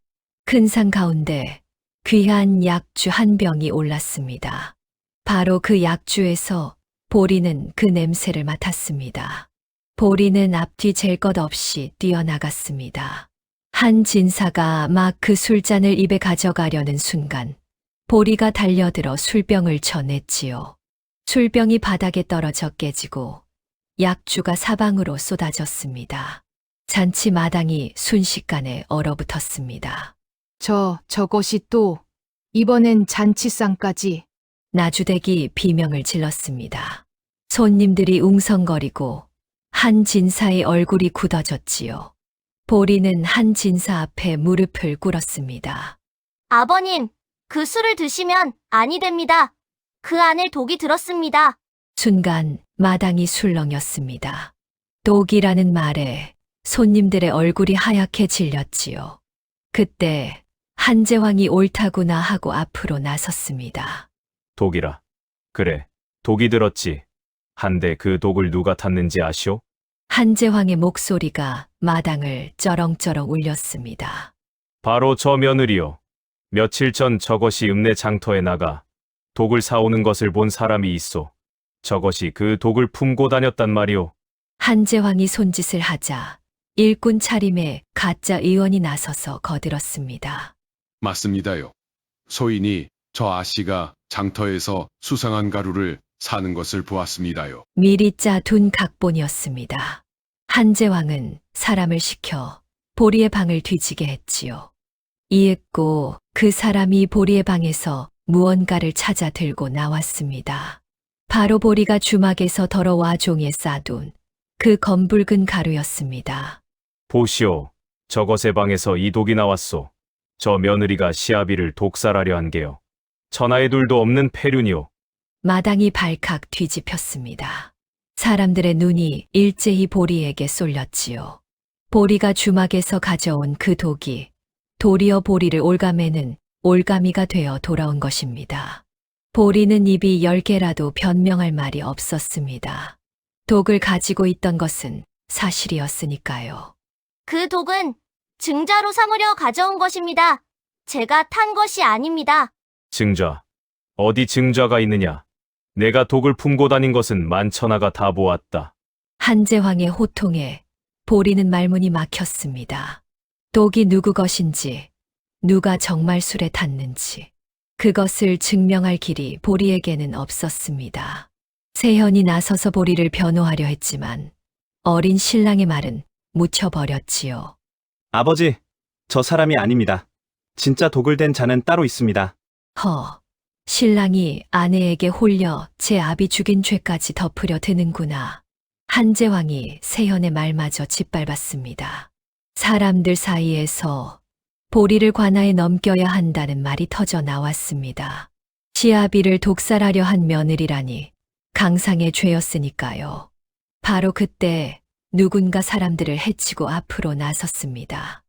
큰 상 가운데 귀한 약주 한 병이 올랐습니다. 바로 그 약주에서 보리는 그 냄새를 맡았습니다. 보리는 앞뒤 잴 것 없이 뛰어나갔습니다. 한진사가 막 그 술잔을 입에 가져가려는 순간 보리가 달려들어 술병을 쳐냈지요. 술병이 바닥에 떨어져 깨지고 약주가 사방으로 쏟아졌습니다. 잔치 마당이 순식간에 얼어붙었습니다. 저것이 또 이번엔 잔치상까지. 나주댁이 비명을 질렀습니다. 손님들이 웅성거리고 한진사의 얼굴이 굳어졌지요. 보리는 한진사 앞에 무릎을 꿇었습니다. 아버님, 그 술을 드시면 아니 됩니다. 그 안에 독이 들었습니다. 순간 마당이 술렁였습니다. 독이라는 말에 손님들의 얼굴이 하얗게 질렸지요. 그때 한제왕이 옳다구나 하고 앞으로 나섰습니다. 독이라. 그래, 독이 들었지. 한데 그 독을 누가 탔는지 아시오? 한제왕의 목소리가 마당을 쩌렁쩌렁 울렸습니다. 바로 저 며느리요. 며칠 전 저것이 읍내 장터에 나가 독을 사오는 것을 본 사람이 있어. 저것이 그 독을 품고 다녔단 말이오. 한재왕이 손짓을 하자 일꾼 차림에 가짜 의원이 나서서 거들었습니다. 맞습니다요. 소인이 저 아씨가 장터에서 수상한 가루를 사는 것을 보았습니다요. 미리 짜둔 각본이었습니다. 한재왕은 사람을 시켜 보리의 방을 뒤지게 했지요. 이윽고 그 사람이 보리의 방에서 무언가를 찾아 들고 나왔습니다. 바로 보리가 주막에서 덜어와 종이에 싸둔 그 검붉은 가루였습니다. 보시오. 저것의 방에서 이 독이 나왔소. 저 며느리가 시아비를 독살하려 한 게요. 천하의 둘도 없는 패륜이오. 마당이 발칵 뒤집혔습니다. 사람들의 눈이 일제히 보리에게 쏠렸지요. 보리가 주막에서 가져온 그 독이 도리어 보리를 올가매는 올가미가 되어 돌아온 것입니다. 보리는 입이 10개라도 변명할 말이 없었습니다. 독을 가지고 있던 것은 사실이었으니까요. 그 독은 증자로 삼으려 가져온 것입니다. 제가 탄 것이 아닙니다. 증자. 어디 증자가 있느냐? 내가 독을 품고 다닌 것은 만천하가 다 보았다. 한재왕의 호통에 보리는 말문이 막혔습니다. 독이 누구 것인지, 누가 정말 술에 탔는지, 그것을 증명할 길이 보리에게는 없었습니다. 세현이 나서서 보리를 변호하려 했지만 어린 신랑의 말은 묻혀버렸지요. 아버지, 저 사람이 아닙니다. 진짜 독을 댄 자는 따로 있습니다. 신랑이 아내에게 홀려 제 아비 죽인 죄까지 덮으려 드는구나. 한재왕이 세현의 말마저 짓밟았습니다. 사람들 사이에서 보리를 관아에 넘겨야 한다는 말이 터져 나왔습니다. 시아비를 독살하려 한 며느리라니 강상의 죄였으니까요. 바로 그때 누군가 사람들을 해치고 앞으로 나섰습니다.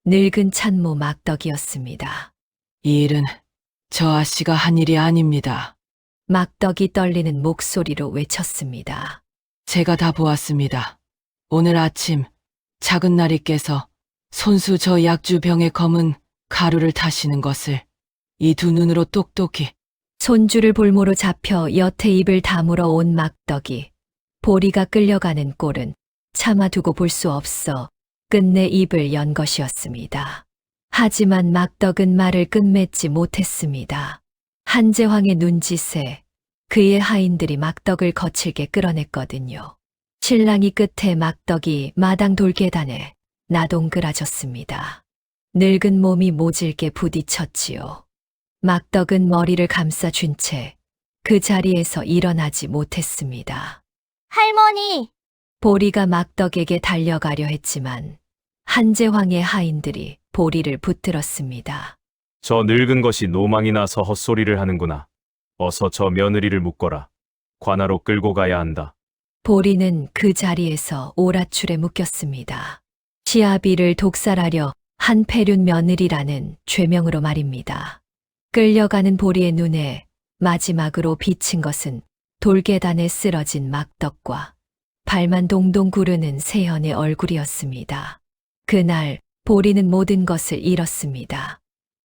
늙은 참모 막덕이었습니다. 이 일은 저 아씨가 한 일이 아닙니다. 막덕이 떨리는 목소리로 외쳤습니다. 제가 다 보았습니다. 오늘 아침 작은 나리께서 손수 저 약주병에 검은 가루를 타시는 것을 이 두 눈으로 똑똑히. 손주를 볼모로 잡혀 여태 입을 다물어 온 막덕이 보리가 끌려가는 꼴은 참아두고 볼 수 없어 끝내 입을 연 것이었습니다. 하지만 막덕은 말을 끝맺지 못했습니다. 한재왕의 눈짓에 그의 하인들이 막덕을 거칠게 끌어냈거든요. 신랑이 끝에 막덕이 마당 돌계단에 나동그라졌습니다. 늙은 몸이 모질게 부딪혔지요. 막덕은 머리를 감싸준 채 그 자리에서 일어나지 못했습니다. 할머니! 보리가 막덕에게 달려가려 했지만 한재왕의 하인들이 보리를 붙들었습니다. 저 늙은 것이 노망이 나서 헛소리를 하는구나. 어서 저 며느리를 묶어라. 관아로 끌고 가야 한다. 보리는 그 자리에서 오랏줄에 묶였습니다. 시아비를 독살하려 한 패륜 며느리라는 죄명으로 말입니다. 끌려가는 보리의 눈에 마지막으로 비친 것은 돌계단에 쓰러진 막덕과 발만 동동 구르는 세현의 얼굴이었습니다. 그날 보리는 모든 것을 잃었습니다.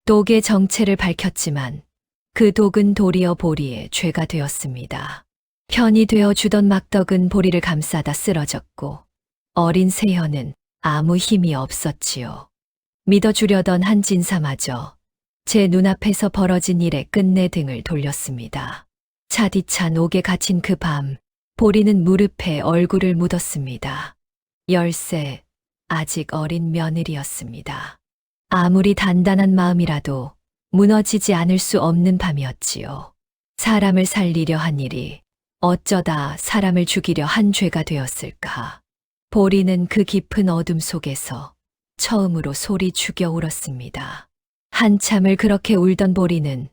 독의 정체를 밝혔지만 그 독은 도리어 보리의 죄가 되었습니다. 편이 되어 주던 막덕은 보리를 감싸다 쓰러졌고 어린 세현은 아무 힘이 없었지요. 믿어주려던 한진사마저 제 눈앞에서 벌어진 일에 끝내 등을 돌렸습니다. 차디찬 옥에 갇힌 그 밤, 보리는 무릎에 얼굴을 묻었습니다. 10세, 아직 어린 며느리였습니다. 아무리 단단한 마음이라도 무너지지 않을 수 없는 밤이었지요. 사람을 살리려 한 일이 어쩌다 사람을 죽이려 한 죄가 되었을까. 보리는 그 깊은 어둠 속에서 처음으로 소리 죽여 울었습니다. 한참을 그렇게 울던 보리는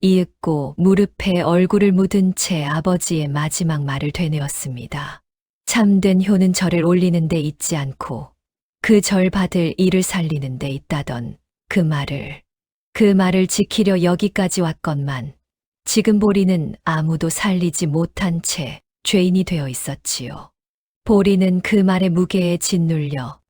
이윽고 무릎에 얼굴을 묻은 채 아버지의 마지막 말을 되뇌었습니다. 참된 효는 절을 올리는 데 있지 않고 그 절 받을 이를 살리는 데 있다던 그 말을 지키려 여기까지 왔건만 지금 보리는 아무도 살리지 못한 채 죄인이 되어 있었지요. 보리는 그 말의 무게에 짓눌려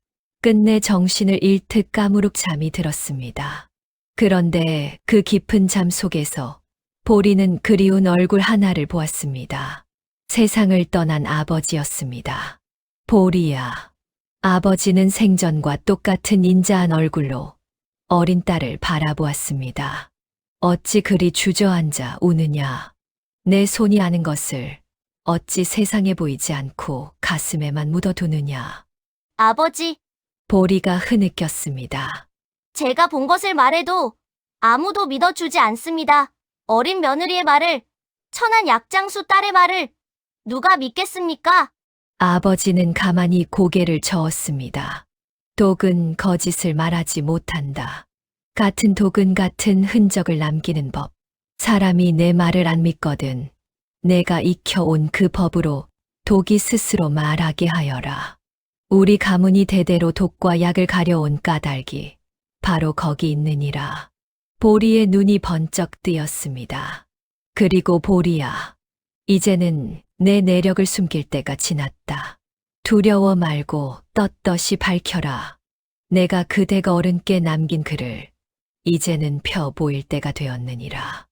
끝내 정신을 일특 까무룩 잠이 들었습니다. 그런데 그 깊은 잠 속에서 보리는 그리운 얼굴 하나를 보았습니다. 세상을 떠난 아버지였습니다. 보리야. 아버지는 생전과 똑같은 인자한 얼굴로 어린 딸을 바라보았습니다. 어찌 그리 주저앉아 우느냐. 내 손이 아는 것을 어찌 세상에 보이지 않고 가슴에만 묻어두느냐. 아버지, 보리가 흐느꼈습니다. 제가 본 것을 말해도 아무도 믿어주지 않습니다. 어린 며느리의 말을, 천한 약장수 딸의 말을 누가 믿겠습니까? 아버지는 가만히 고개를 저었습니다. 독은 거짓을 말하지 못한다. 같은 독은 같은 흔적을 남기는 법. 사람이 내 말을 안 믿거든 내가 익혀온 그 법으로 독이 스스로 말하게 하여라. 우리 가문이 대대로 독과 약을 가려온 까닭이 바로 거기 있느니라. 보리의 눈이 번쩍 뜨였습니다. 그리고 보리야, 이제는 내 내력을 숨길 때가 지났다. 두려워 말고 떳떳이 밝혀라. 내가 그대가 어른께 남긴 글을 이제는 펴 보일 때가 되었느니라.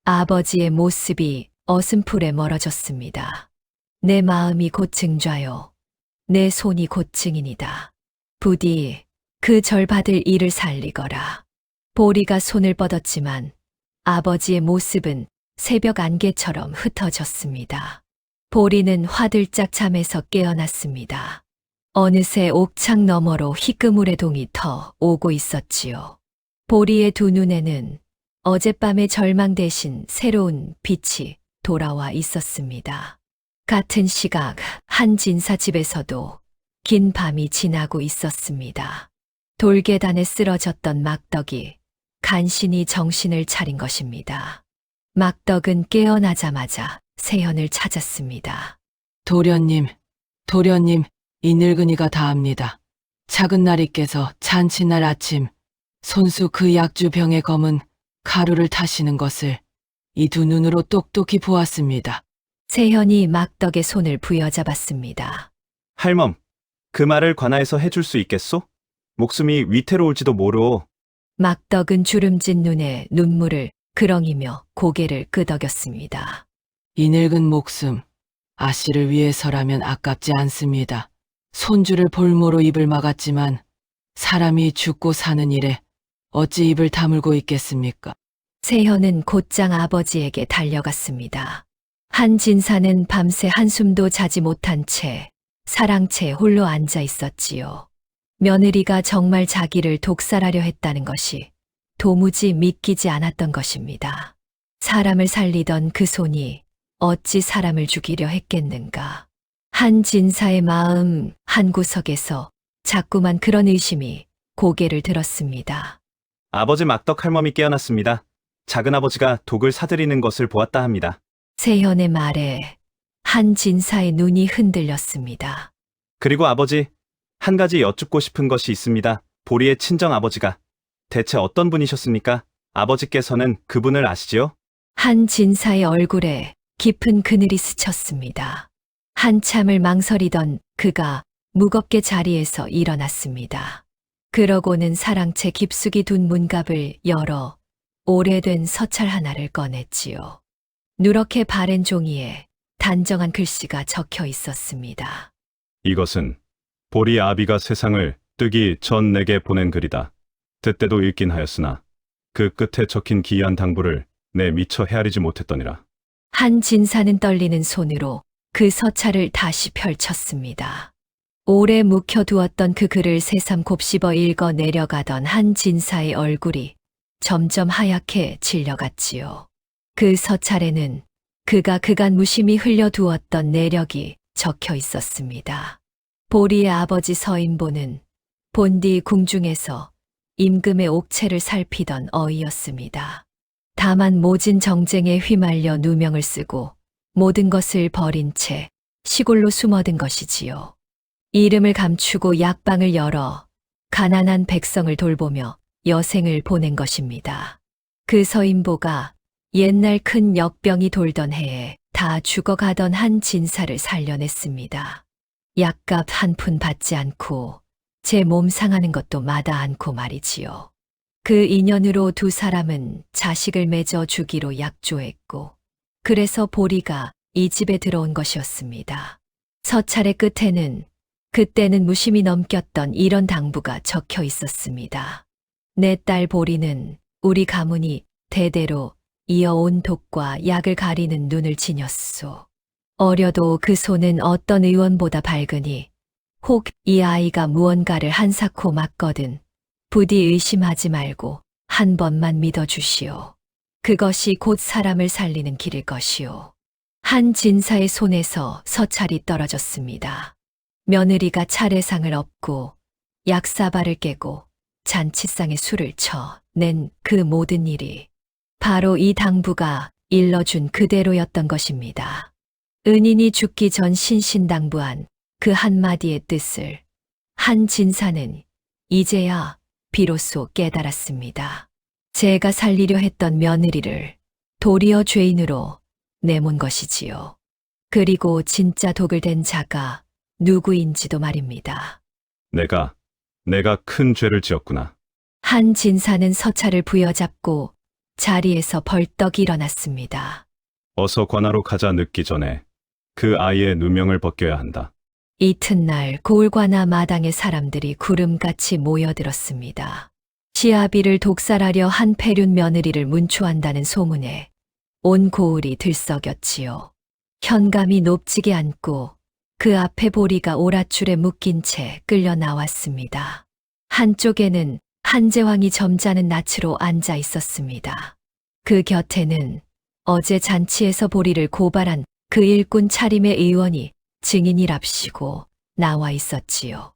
아버지의 모습이 어슴풀에 멀어졌습니다. 내 마음이 곧 증좌요. 내 손이 곧 증인이다. 부디 그 절 받을 일을 살리거라. 보리가 손을 뻗었지만 아버지의 모습은 새벽 안개처럼 흩어졌습니다. 보리는 화들짝 잠에서 깨어났습니다. 어느새 옥창 너머로 희끄물의 동이 터 오고 있었지요. 보리의 두 눈에는 어젯밤의 절망 대신 새로운 빛이 돌아와 있었습니다. 같은 시각 한 진사 집에서도 긴 밤이 지나고 있었습니다. 돌계단에 쓰러졌던 막덕이 간신히 정신을 차린 것입니다. 막덕은 깨어나자마자 세현을 찾았습니다. 도련님, 이 늙은이가 다합니다. 작은 날이께서 잔치날 아침 손수 그 약주 병에 검은 가루를 타시는 것을 이 두 눈으로 똑똑히 보았습니다. 세현이 막덕의 손을 부여잡았습니다. 할멈, 그 말을 관하에서 해줄 수 있겠소? 목숨이 위태로울지도 모르오. 막덕은 주름진 눈에 눈물을 그렁이며 고개를 끄덕였습니다. 이 늙은 목숨, 아씨를 위해서라면 아깝지 않습니다. 손주를 볼모로 입을 막았지만 사람이 죽고 사는 일에 어찌 입을 다물고 있겠습니까? 세현은 곧장 아버지에게 달려갔습니다. 한 진사는 밤새 한숨도 자지 못한 채 사랑채 홀로 앉아 있었지요. 며느리가 정말 자기를 독살하려 했다는 것이 도무지 믿기지 않았던 것입니다. 사람을 살리던 그 손이 어찌 사람을 죽이려 했겠는가. 한 진사의 마음 한구석에서 자꾸만 그런 의심이 고개를 들었습니다. 아버지 막덕 할멈이 깨어났습니다. 작은아버지가 독을 사들이는 것을 보았다 합니다. 세현의 말에 한 진사의 눈이 흔들렸습니다. 그리고 아버지, 한 가지 여쭙고 싶은 것이 있습니다. 보리의 친정아버지가 대체 어떤 분이셨습니까? 아버지께서는 그분을 아시지요? 한 진사의 얼굴에 깊은 그늘이 스쳤습니다. 한참을 망설이던 그가 무겁게 자리에서 일어났습니다. 그러고는 사랑채 깊숙이 둔 문갑을 열어 오래된 서찰 하나를 꺼냈지요. 누렇게 바랜 종이에 단정한 글씨가 적혀 있었습니다. 이것은 보리 아비가 세상을 뜨기 전 내게 보낸 글이다. 뜻대도 읽긴 하였으나 그 끝에 적힌 기이한 당부를 내 미처 헤아리지 못했더니라. 한 진사는 떨리는 손으로 그 서찰을 다시 펼쳤습니다. 오래 묵혀두었던 그 글을 새삼 곱씹어 읽어 내려가던 한 진사의 얼굴이 점점 하얗게 질려갔지요. 그 서찰에는 그가 그간 무심히 흘려두었던 내력이 적혀 있었습니다. 보리의 아버지 서인보는 본디 궁중에서 임금의 옥체를 살피던 어이였습니다. 다만 모진 정쟁에 휘말려 누명을 쓰고 모든 것을 버린 채 시골로 숨어든 것이지요. 이름을 감추고 약방을 열어 가난한 백성을 돌보며 여생을 보낸 것입니다. 그 서인보가 옛날 큰 역병이 돌던 해에 다 죽어가던 한 진사를 살려냈습니다. 약값 한 푼 받지 않고 제 몸 상하는 것도 마다 않고 말이지요. 그 인연으로 두 사람은 자식을 맺어 주기로 약조했고 그래서 보리가 이 집에 들어온 것이었습니다. 서찰의 끝에는 그때는 무심히 넘겼던 이런 당부가 적혀 있었습니다. 내 딸 보리는 우리 가문이 대대로 이어온 독과 약을 가리는 눈을 지녔소. 어려도 그 손은 어떤 의원보다 밝으니 혹 이 아이가 무언가를 한사코 맞거든 부디 의심하지 말고 한 번만 믿어주시오. 그것이 곧 사람을 살리는 길일 것이오. 한 진사의 손에서 서찰이 떨어졌습니다. 며느리가 차례상을 엎고 약사발을 깨고 잔치상에 술을 쳐 낸 그 모든 일이 바로 이 당부가 일러준 그대로였던 것입니다. 은인이 죽기 전 신신당부한 그 한마디의 뜻을 한 진사는 이제야 비로소 깨달았습니다. 제가 살리려 했던 며느리를 도리어 죄인으로 내몬 것이지요. 그리고 진짜 독을 댄 자가 누구인지도 말입니다. 내가 큰 죄를 지었구나. 한 진사는 서찰을 부여잡고 자리에서 벌떡 일어났습니다. 어서 관하로 가자. 늦기 전에 그 아이의 누명을 벗겨야 한다. 이튿날 고을관아 마당에 사람들이 구름같이 모여들었습니다. 시아비를 독살하려 한 폐륜 며느리를 문초한다는 소문에 온 고을이 들썩였지요. 현감이 높지게 앉고 그 앞에 보리가 오랏줄에 묶인 채 끌려 나왔습니다. 한쪽에는 한제왕이 점잖은 낯으로 앉아 있었습니다. 그 곁에는 어제 잔치에서 보리를 고발한 그 일꾼 차림의 의원이 증인이랍시고 나와 있었지요.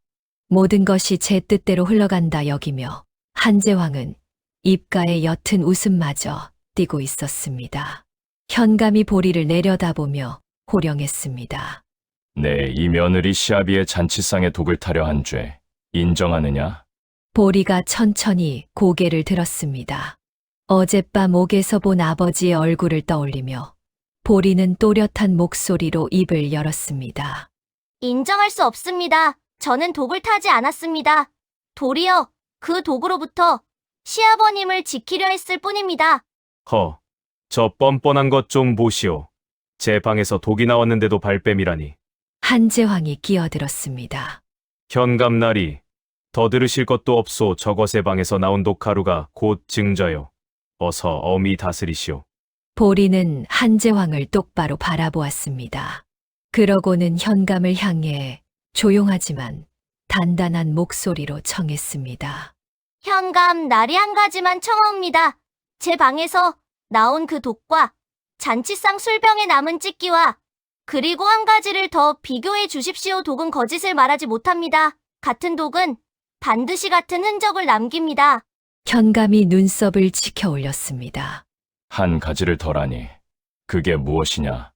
모든 것이 제 뜻대로 흘러간다 여기며 한제왕은 입가에 옅은 웃음마저 띠고 있었습니다. 현감이 보리를 내려다보며 호령했습니다. 네, 이 며느리 시아비의 잔치상에 독을 타려 한 죄 인정하느냐? 보리가 천천히 고개를 들었습니다. 어젯밤 옥에서 본 아버지의 얼굴을 떠올리며 보리는 또렷한 목소리로 입을 열었습니다. 인정할 수 없습니다. 저는 독을 타지 않았습니다. 도리어 그 독으로부터 시아버님을 지키려 했을 뿐입니다. 저 뻔뻔한 것 좀 보시오. 제 방에서 독이 나왔는데도 발뺌이라니. 한제왕이 끼어들었습니다. 현감나리, 더 들으실 것도 없소. 저것의 방에서 나온 독가루가 곧 증저요. 어서 엄히 다스리시오. 보리는 한제왕을 똑바로 바라보았습니다. 그러고는 현감을 향해 조용하지만 단단한 목소리로 청했습니다. 현감, 날이 한 가지만 청하옵니다. 제 방에서 나온 그 독과 잔치상 술병에 남은 찌끼와 그리고 한 가지를 더 비교해 주십시오. 독은 거짓을 말하지 못합니다. 같은 독은 반드시 같은 흔적을 남깁니다. 현감이 눈썹을 치켜 올렸습니다. 한 가지를 덜하니 그게 무엇이냐?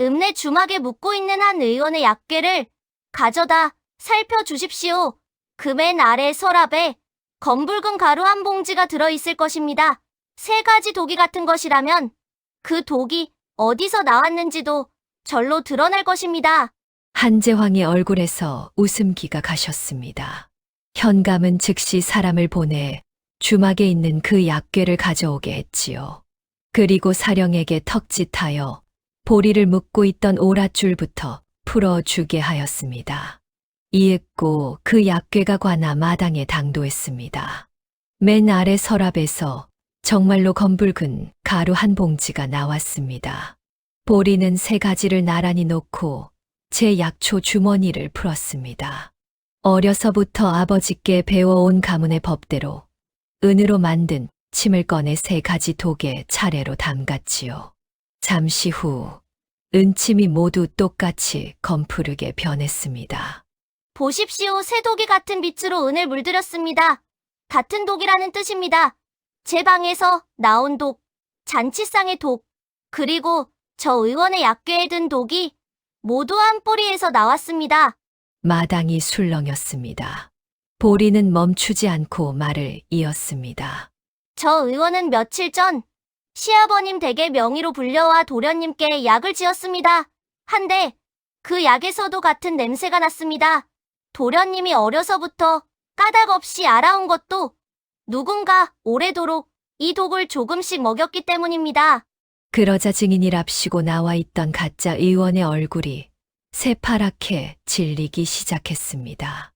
읍내 주막에 묻고 있는 한 의원의 약궤를 가져다 살펴주십시오. 그 맨 아래 서랍에 검붉은 가루 한 봉지가 들어있을 것입니다. 3가지 독이 같은 것이라면 그 독이 어디서 나왔는지도 절로 드러날 것입니다. 한제왕의 얼굴에서 웃음기가 가셨습니다. 현감은 즉시 사람을 보내 주막에 있는 그 약궤를 가져오게 했지요. 그리고 사령에게 턱짓하여 보리를 묶고 있던 오랏줄부터 풀어주게 하였습니다. 이윽고 그 약궤가 관아 마당에 당도했습니다. 맨 아래 서랍에서 정말로 검붉은 가루 한 봉지가 나왔습니다. 보리는 3가지를 나란히 놓고 제 약초 주머니를 풀었습니다. 어려서부터 아버지께 배워온 가문의 법대로 은으로 만든 침을 꺼내 3가지 독에 차례로 담갔지요. 잠시 후 은침이 모두 똑같이 검푸르게 변했습니다. 보십시오. 3독이 같은 빛으로 은을 물들였습니다. 같은 독이라는 뜻입니다. 제 방에서 나온 독, 잔치상의 독, 그리고 저 의원의 약궤에 든 독이 모두 한 뿌리에서 나왔습니다. 마당이 술렁였습니다. 보리는 멈추지 않고 말을 이었습니다. 저 의원은 며칠 전 시아버님 댁의 명의로 불려와 도련님께 약을 지었습니다. 한데 그 약에서도 같은 냄새가 났습니다. 도련님이 어려서부터 까닭 없이 알아온 것도 누군가 오래도록 이 독을 조금씩 먹였기 때문입니다. 그러자 증인이랍시고 나와 있던 가짜 의원의 얼굴이 새파랗게 질리기 시작했습니다.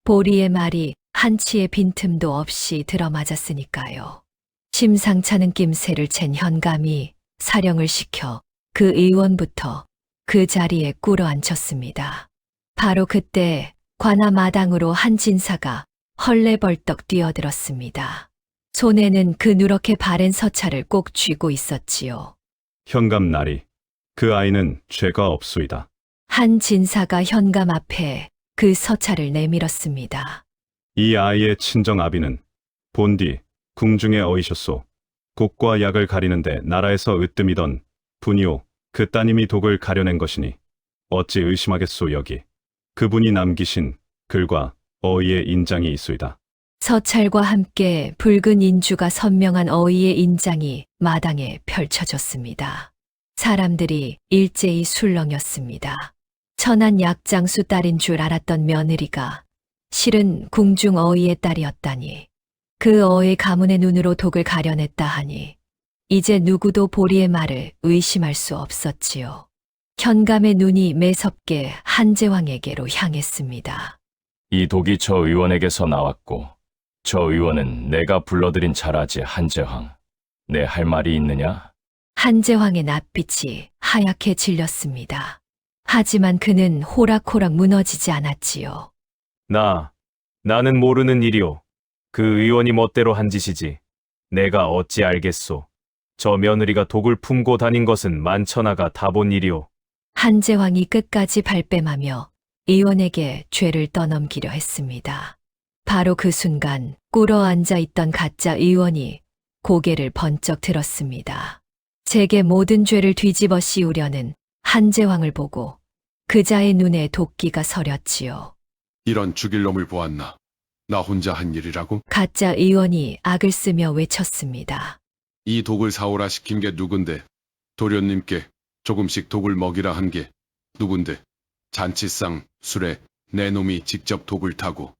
보리의 말이 한치의 빈틈도 없이 들어맞았으니까요. 심상찮은 낌새를 챈 현감이 사령을 시켜 그 의원부터 그 자리에 꿇어앉혔습니다. 바로 그때 관아 마당으로 한 진사가 헐레벌떡 뛰어들었습니다. 손에는 그 누렇게 바랜 서찰을 꼭 쥐고 있었지요. 현감 나리. 그 아이는 죄가 없소이다. 한 진사가 현감 앞에 그 서찰을 내밀었습니다. 이 아이의 친정 아비는 본디 궁중의 어이셨소. 곡과 약을 가리는데 나라에서 으뜸이던 분이오 그 따님이 독을 가려낸 것이니 어찌 의심하겠소 여기. 그분이 남기신 글과 어이의 인장이 있소이다. 서찰과 함께 붉은 인주가 선명한 어이의 인장이 마당에 펼쳐졌습니다. 사람들이 일제히 술렁였습니다. 천한 약장수 딸인 줄 알았던 며느리가 실은 궁중 어이의 딸이었다니, 그 어의 가문의 눈으로 독을 가려냈다 하니 이제 누구도 보리의 말을 의심할 수 없었지요. 현감의 눈이 매섭게 한제왕에게로 향했습니다. 이 독이 저 의원에게서 나왔고 저 의원은 내가 불러들인 자라지 한제왕. 내 할 말이 있느냐? 한제왕의 낯빛이 하얗게 질렸습니다. 하지만 그는 호락호락 무너지지 않았지요. 나는 모르는 일이오. 그 의원이 멋대로 한 짓이지. 내가 어찌 알겠소. 저 며느리가 독을 품고 다닌 것은 만천하가 다 본 일이오. 한제왕이 끝까지 발뺌하며 의원에게 죄를 떠넘기려 했습니다. 바로 그 순간 꿇어 앉아 있던 가짜 의원이 고개를 번쩍 들었습니다. 제게 모든 죄를 뒤집어 씌우려는 한제왕을 보고 그자의 눈에 도끼가 서렸지요. 이런 죽일 놈을 보았나? 나 혼자 한 일이라고? 가짜 의원이 악을 쓰며 외쳤습니다. 이 독을 사오라 시킨 게 누군데? 도련님께 조금씩 독을 먹이라 한 게 누군데? 잔치상 술에 내 놈이 직접 독을 타고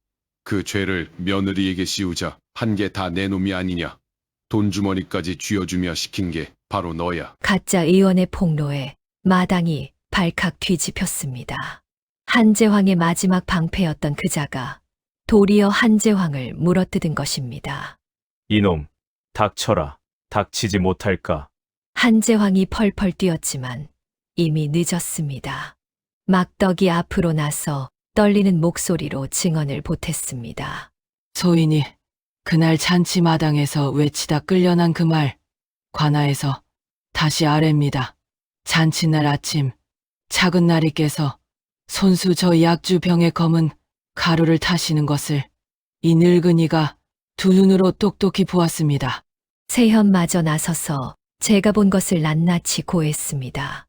그 죄를 며느리에게 씌우자 한 게 다 내 놈이 아니냐? 돈주머니까지 쥐어주며 시킨 게 바로 너야. 가짜 의원의 폭로에 마당이 발칵 뒤집혔습니다. 한제왕의 마지막 방패였던 그자가 도리어 한제왕을 물어뜯은 것입니다. 이놈, 닥쳐라. 닥치지 못할까? 한제왕이 펄펄 뛰었지만 이미 늦었습니다. 막덕이 앞으로 나서 떨리는 목소리로 증언을 보탰습니다. 소인이 그날 잔치 마당에서 외치다 끌려난 그 말, 관아에서 다시 아래입니다. 잔치날 아침, 작은 나리께서 손수 저 약주 병에 검은 가루를 타시는 것을 이 늙은이가 두 눈으로 똑똑히 보았습니다. 세현마저 나서서 제가 본 것을 낱낱이 고했습니다.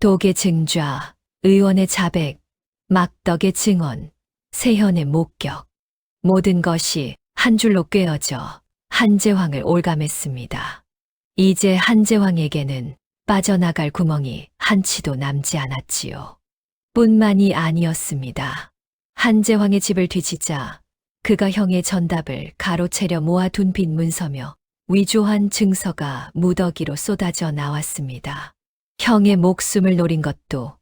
독의 증좌, 의원의 자백, 막덕의 증언, 세현의 목격, 모든 것이 한 줄로 꿰어져 한제왕을 올감했습니다. 이제 한제왕에게는 빠져나갈 구멍이 한치도 남지 않았지요. 뿐만이 아니었습니다. 한제왕의 집을 뒤지자 그가 형의 전답을 가로채려 모아둔 빈 문서며 위조한 증서가 무더기로 쏟아져 나왔습니다. 형의 목숨을 노린 것도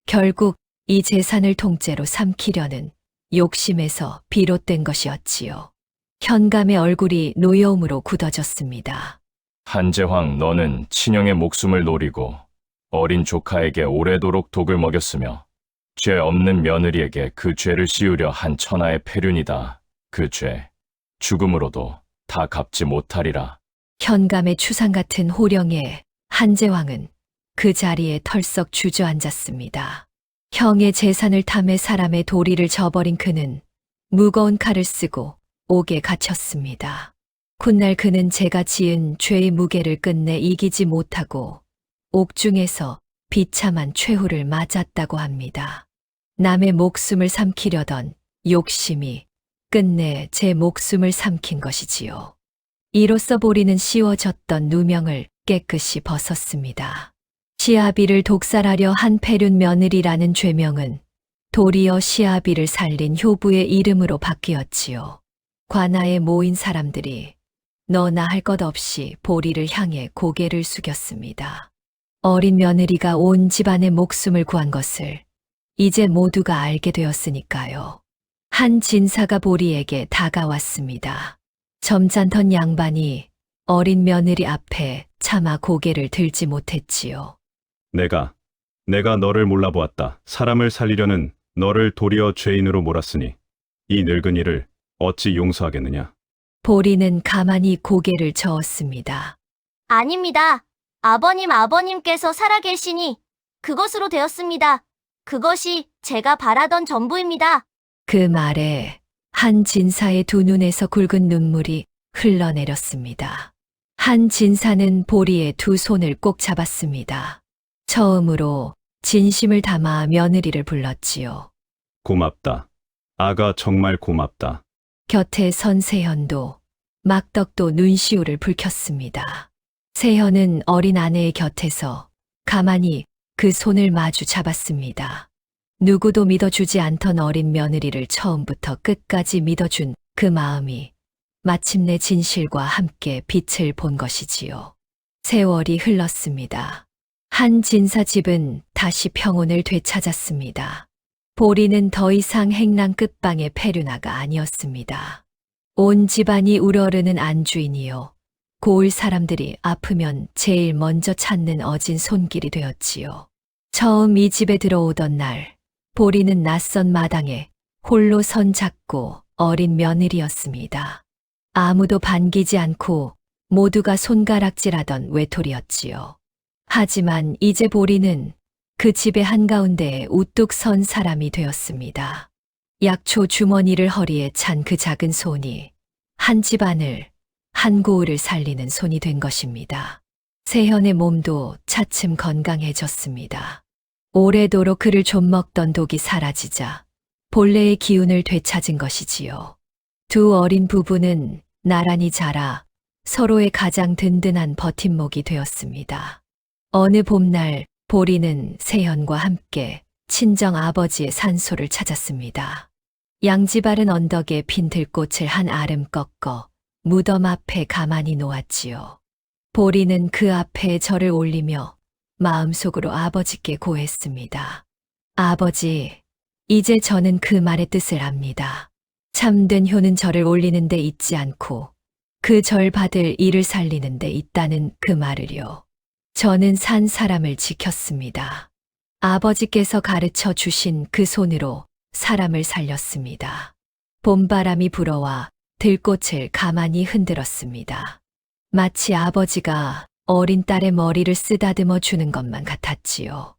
결국 이 재산을 통째로 삼키려는 욕심에서 비롯된 것이었지요. 현감의 얼굴이 노여움으로 굳어졌습니다. 한제왕, 너는 친형의 목숨을 노리고 어린 조카에게 오래도록 독을 먹였으며 죄 없는 며느리에게 그 죄를 씌우려 한 천하의 패륜이다. 그 죄, 죽음으로도 다 갚지 못하리라. 현감의 추상 같은 호령에 한제왕은 그 자리에 털썩 주저앉았습니다. 형의 재산을 탐해 사람의 도리를 저버린 그는 무거운 칼을 쓰고 옥에 갇혔습니다. 훗날 그는 제가 지은 죄의 무게를 끝내 이기지 못하고 옥중에서 비참한 최후를 맞았다고 합니다. 남의 목숨을 삼키려던 욕심이 끝내 제 목숨을 삼킨 것이지요. 이로써 보리는 씌워졌던 누명을 깨끗이 벗었습니다. 시아비를 독살하려 한 패륜 며느리라는 죄명은 도리어 시아비를 살린 효부의 이름으로 바뀌었지요. 관아에 모인 사람들이 너나 할 것 없이 보리를 향해 고개를 숙였습니다. 어린 며느리가 온 집안의 목숨을 구한 것을 이제 모두가 알게 되었으니까요. 한 진사가 보리에게 다가왔습니다. 점잖던 양반이 어린 며느리 앞에 차마 고개를 들지 못했지요. 내가 너를 몰라보았다. 사람을 살리려는 너를 도리어 죄인으로 몰았으니 이 늙은이를 어찌 용서하겠느냐. 보리는 가만히 고개를 저었습니다. 아닙니다. 아버님께서 살아계시니 그것으로 되었습니다. 그것이 제가 바라던 전부입니다. 그 말에 한 진사의 두 눈에서 굵은 눈물이 흘러내렸습니다. 한 진사는 보리의 두 손을 꼭 잡았습니다. 처음으로 진심을 담아 며느리를 불렀지요. 고맙다. 아가 정말 고맙다. 곁에 선 세현도 막덕도 눈시울을 붉혔습니다. 세현은 어린 아내의 곁에서 가만히 그 손을 마주 잡았습니다. 누구도 믿어주지 않던 어린 며느리를 처음부터 끝까지 믿어준 그 마음이 마침내 진실과 함께 빛을 본 것이지요. 세월이 흘렀습니다. 한 진사 집은 다시 평온을 되찾았습니다. 보리는 더 이상 행랑 끝방의 페류나가 아니었습니다. 온 집안이 우러르는 안주인이요. 고을 사람들이 아프면 제일 먼저 찾는 어진 손길이 되었지요. 처음 이 집에 들어오던 날, 보리는 낯선 마당에 홀로 선 작고 어린 며느리였습니다. 아무도 반기지 않고 모두가 손가락질하던 외톨이였지요. 하지만 이제 보리는 그 집의 한가운데에 우뚝 선 사람이 되었습니다. 약초 주머니를 허리에 찬 그 작은 손이 한 집안을, 한 고을을 살리는 손이 된 것입니다. 세현의 몸도 차츰 건강해졌습니다. 오래도록 그를 좀먹던 독이 사라지자 본래의 기운을 되찾은 것이지요. 두 어린 부부는 나란히 자라 서로의 가장 든든한 버팀목이 되었습니다. 어느 봄날 보리는 세현과 함께 친정 아버지의 산소를 찾았습니다. 양지바른 언덕에 핀 들꽃을 한 아름 꺾어 무덤 앞에 가만히 놓았지요. 보리는 그 앞에 절을 올리며 마음속으로 아버지께 고했습니다. 아버지, 이제 저는 그 말의 뜻을 압니다. 참된 효는 절을 올리는 데 있지 않고 그 절 받을 이를 살리는 데 있다는 그 말을요. 저는 산 사람을 지켰습니다. 아버지께서 가르쳐 주신 그 손으로 사람을 살렸습니다. 봄바람이 불어와 들꽃을 가만히 흔들었습니다. 마치 아버지가 어린 딸의 머리를 쓰다듬어 주는 것만 같았지요.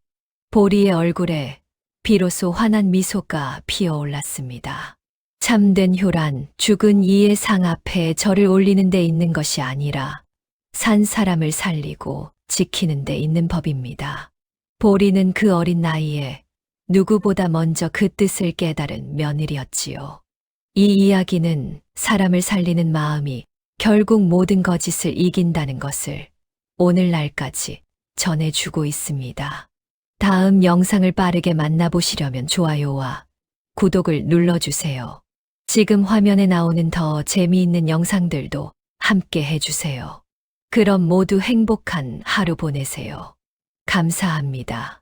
보리의 얼굴에 비로소 환한 미소가 피어올랐습니다. 참된 효란 죽은 이의 상 앞에 절을 올리는 데 있는 것이 아니라 산 사람을 살리고 지키는 데 있는 법입니다. 보리는 그 어린 나이에 누구보다 먼저 그 뜻을 깨달은 며느리였지요. 이 이야기는 사람을 살리는 마음이 결국 모든 거짓을 이긴다는 것을 오늘날까지 전해주고 있습니다. 다음 영상을 빠르게 만나보시려면 좋아요와 구독을 눌러주세요. 지금 화면에 나오는 더 재미있는 영상들도 함께 해주세요. 그럼 모두 행복한 하루 보내세요. 감사합니다.